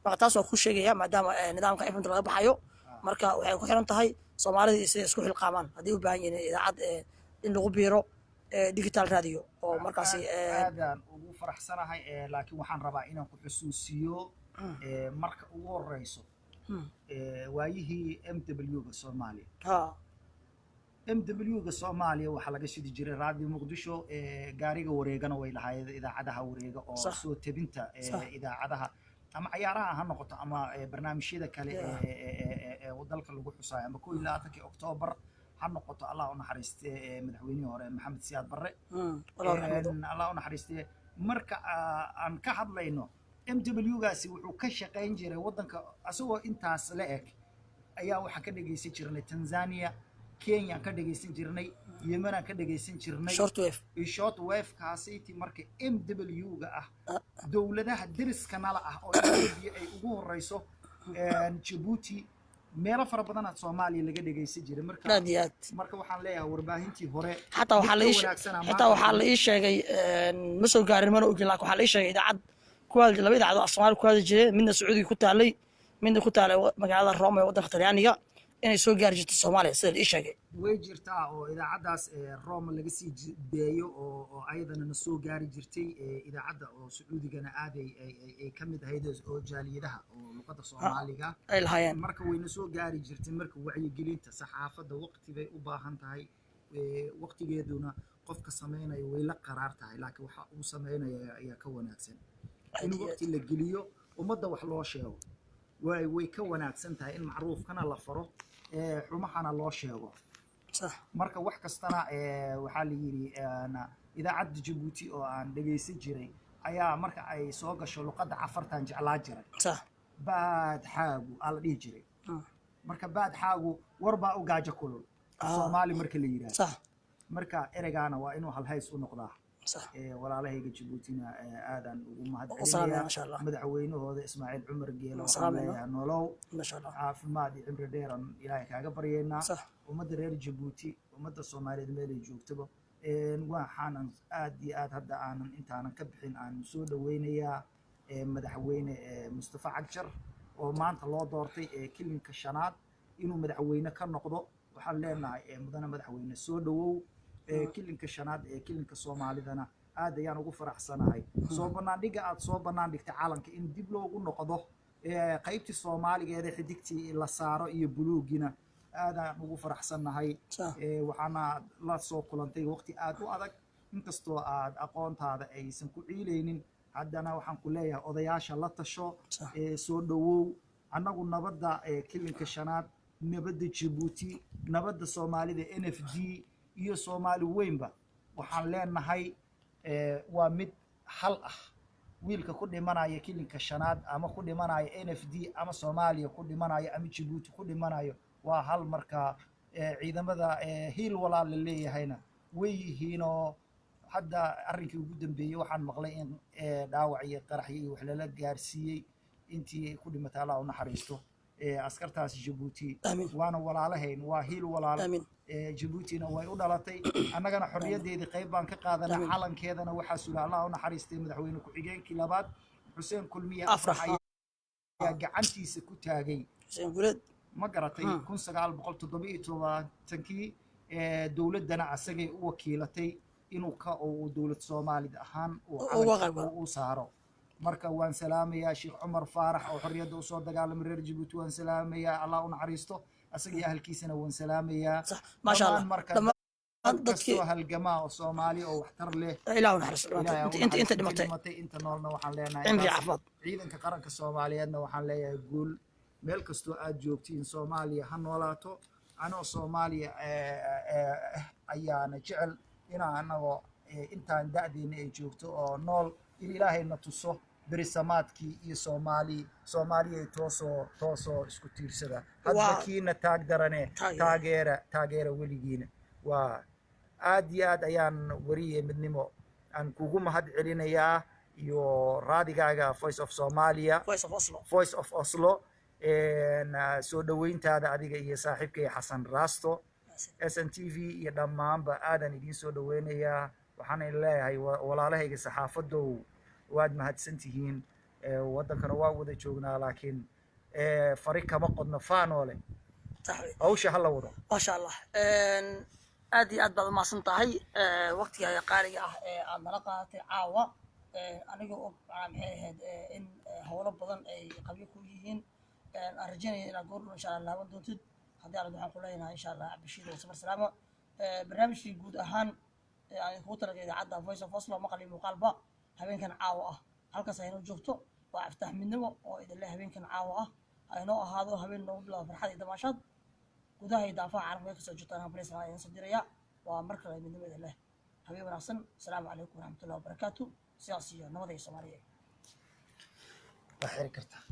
marka taas waa ku sheegaya maadaama nidaamka FM laga baxayo marka waxay ku xiran tahay Soomaalida isay isku xilqaamaan hadii u baahan yihiin idaacad in lagu biiro digital radio oo markaasi aadaan ugu faraxsanahay laakiin waxaan rabaa inaan ku xusuusiyo marka ugu horeyso waayihii MW-ga Soomaaliya MW-ga Soomaaliya waxa laga shidi jiray radio Muqdisho gaariga wareegana way lahaayeen idaacadaha wareega oo soo tabinta idaacadaha ama ciyaaraha ha noqoto ama barnaamijyada kale dalka lagu xusaayo ama 12 Oktoobar ha noqoto Allah u naxariistay madaxweynihii hore Maxamed Siyaad Barre Allah u naxariistay marka aan ka hadlayno MW-gaasi wuxuu ka shaqeyn jiray wadanka asagoo intaas la eg ayaa waxa ka dhageysan jirnay Tanzania Kenya ka dhageysan jirnay Yemen ka dhageysan jirnay short wave kaasiti marka MW-ga ah dawladaha dariska nala ah oo Ethiopia ay ugu horeyso Djibouti meelo fara badan oo Soomaaliya laga dhageysan jiray marka waxaan leeyahay warbaahintii hore hatta waxa la ii sheegay ma soo gaarin mana ogin laakiin waxa la ii sheegay idaacad kuwaad laba idaacad oo Soomaali kuwaad jiray midna Sacuudi ku taalay midna ku taalay magaalada Rome ee wadanka Talyaaniga inay soo gaar jirto Soomaaliya sida la ii sheegay way jirtaa oo idaacadaas Rome laga sii deeyo oo ayadana soo gaari jirtay idaacada oo Sacuudigana aaday ay kamid ahayd oo jaaliyadaha oo luqadda Soomaaliga ay lahaayeen marka wayna soo gaari jirtay marka wacyigelinta saxaafadda waqti bay u baahan tahay waqtigeeduna qofka sameeynaya way la qaraar tahay laakiin waxa uu sameeynaya ayaa ka wanaagsan in waqti la geliyo ummadda wax loo sheego way ka wanaagsan tahay in macruufkana la faro xumahana loo sheego صح marka wax kastana waxa la yiri idaacadda Djibouti oo aan dhageysan jiray ayaa marka ay soo gasho luqadda afartan jeclaa jiray صح baad xaagu ala dhigi jiray marka baad xaagu warba u gaajo kulul Soomaali marka la yiraahdo صح marka ereygaana waa inuu hal hays u noqdaa صح walaalahayga Djiboutina aadan ugu mahadcelinayaa ma sha Allah madaxweynahooda Ismaaciil Cumar Geelo nolow ma sha Allah caafimaad iyo cimri dheeran Ilaahay kaaga baryeena صح ummadda reer Djibouti ummadda Soomaaliyeed meel ay joogtaba waxaan aad iyo aad hadda aanan intaanan ka bixin aan soo dhaweynayaa madaxweyne Mustafa Cagjar oo maanta loo doortay kilinka shanaad inuu madaxweyne ka noqdo waxaan leenahay mudane madaxweyne soo dhawow kilinka shanaad kilinka Soomaalidana aad ayaan ugu faraxsanahay soo banaandhiga aad soo banaandhigtay caalamka in dib loogu noqdo qaybtii Soomaaligeeda xidigtii la saaro iyo buluugina aadaan ugu faraxsanahay waxaana la soo kulantay waqti aad u adag inkastoo aad aqoontaada aysan ku ciilaynin haddana waxaan ku leeyahay odayaasha la tasho soo dhawow annagu nabadda kilinka shanaad nabadda Djibouti nabadda Soomaalida NFD iyo Soomaali weynba waxaan leenahay waa mid hal ah wiilka ku dhimanaya kilinka shanaad ama ku dhimanaya NFD ama Soomaaliya ku dhimanaya ama Djibouti ku dhimanayo waa hal marka ciidamada hiil walaal leeyahayna way yihiinoo hadda arrinkii ugu dambeeyay waxaan maqlay in dhaawac iyo qarax iyo wax la gaarsiiyay intii ku dhimatay Allah u naxariisto askartaas Djibouti آمين waana walaalahayn waa hiil walaal آمين Djiboutina way u dhalatay annagana xorriyadeedii qayb baan ka qaadanay آمين calankeedana waxaa suula Allah u naxariistay madaxweyne ku-xigeenkii labaad Xuseen Kulmiye أفرح ayaa gacantiisa ku taagay حسين قولد ma garatay 1977kii dowladdana asagay u wakiilatay inuu ka oo dowlad Soomaalid ahaan uu calanka u saaro marka waan salaamayaa Sheekh Cumar Faarax oo xorriyadda u soo dagaalamay reer Djibouti waan salaamayaa Allah u naxariisto asagii ahalkiisana waan salaamayaa صح ما شاء الله marka dadkii halgamaa oo Soomaali oo waxtar leh إله ونحرس أنت دمرتي inta noolna waxaan leenahay عمري عفوا ciidanka qaranka Soomaaliyeedna waxaan leeyahay guul meel kastoo aad joogtiin Soomaaliya ha noolaato anoo Soomaaliya ayaana jecel inaan anagoo intaan da'deena ay joogto oo nool in ilaahayna tuso berisamaadkii iyo Soomaaliya toosoo isku tiirsada hadda kiina taag darane taageera weligiina waa aad iyo aad ayaan wariyay midnimo aan kugu mahad celinayaa iyo raadigaaga Voice of Somalia Voice of Oslo soo dhaweyntaada adiga iyo saaxiibkay Xasan Raasto SNTV iyo dhammaanba aadan idin soo dhaweynayaa waxaan leeyahay walaalahayga saxaafadow waad mahadsantihiin wadankana waa wada joognaa laakiin fari kama qodno faanoole hawsha hala wado ما شاء الله aad iyo aad baad umahadsan tahay waqtigaaga qaaliga ah ee aad nala qaadatay caawa aniga og maxay ahayd in howlo badan ay qabyo ku yihiin aan rajaynaya inaad goordhow insha allah laaban doontid haddii arad waxaan ku leenahay insha allah cabdishiid safar salaama barnaamijkii guud ahaan aan kugu talagalay idaacadda Voice of Oslo maqal iyo muuqaalba habeenkan caawa ah halkaas aynoo joogto waa Iftaax Midnimo oo idin leh habeenkan caawa ah aynoo ahaado habeen noogu bilaabo farxad iyo damaashaad gudaha iyo daafaha caalamka kasoo joogtaan hableys aan idin soo diraya waa mar kale midnimo idin leh habeen wanaagsan asalaamu calaykum waraxmatullahi wabarakaatu sidaas iyo nabada iyo Soomaaliya waa xiri kartaa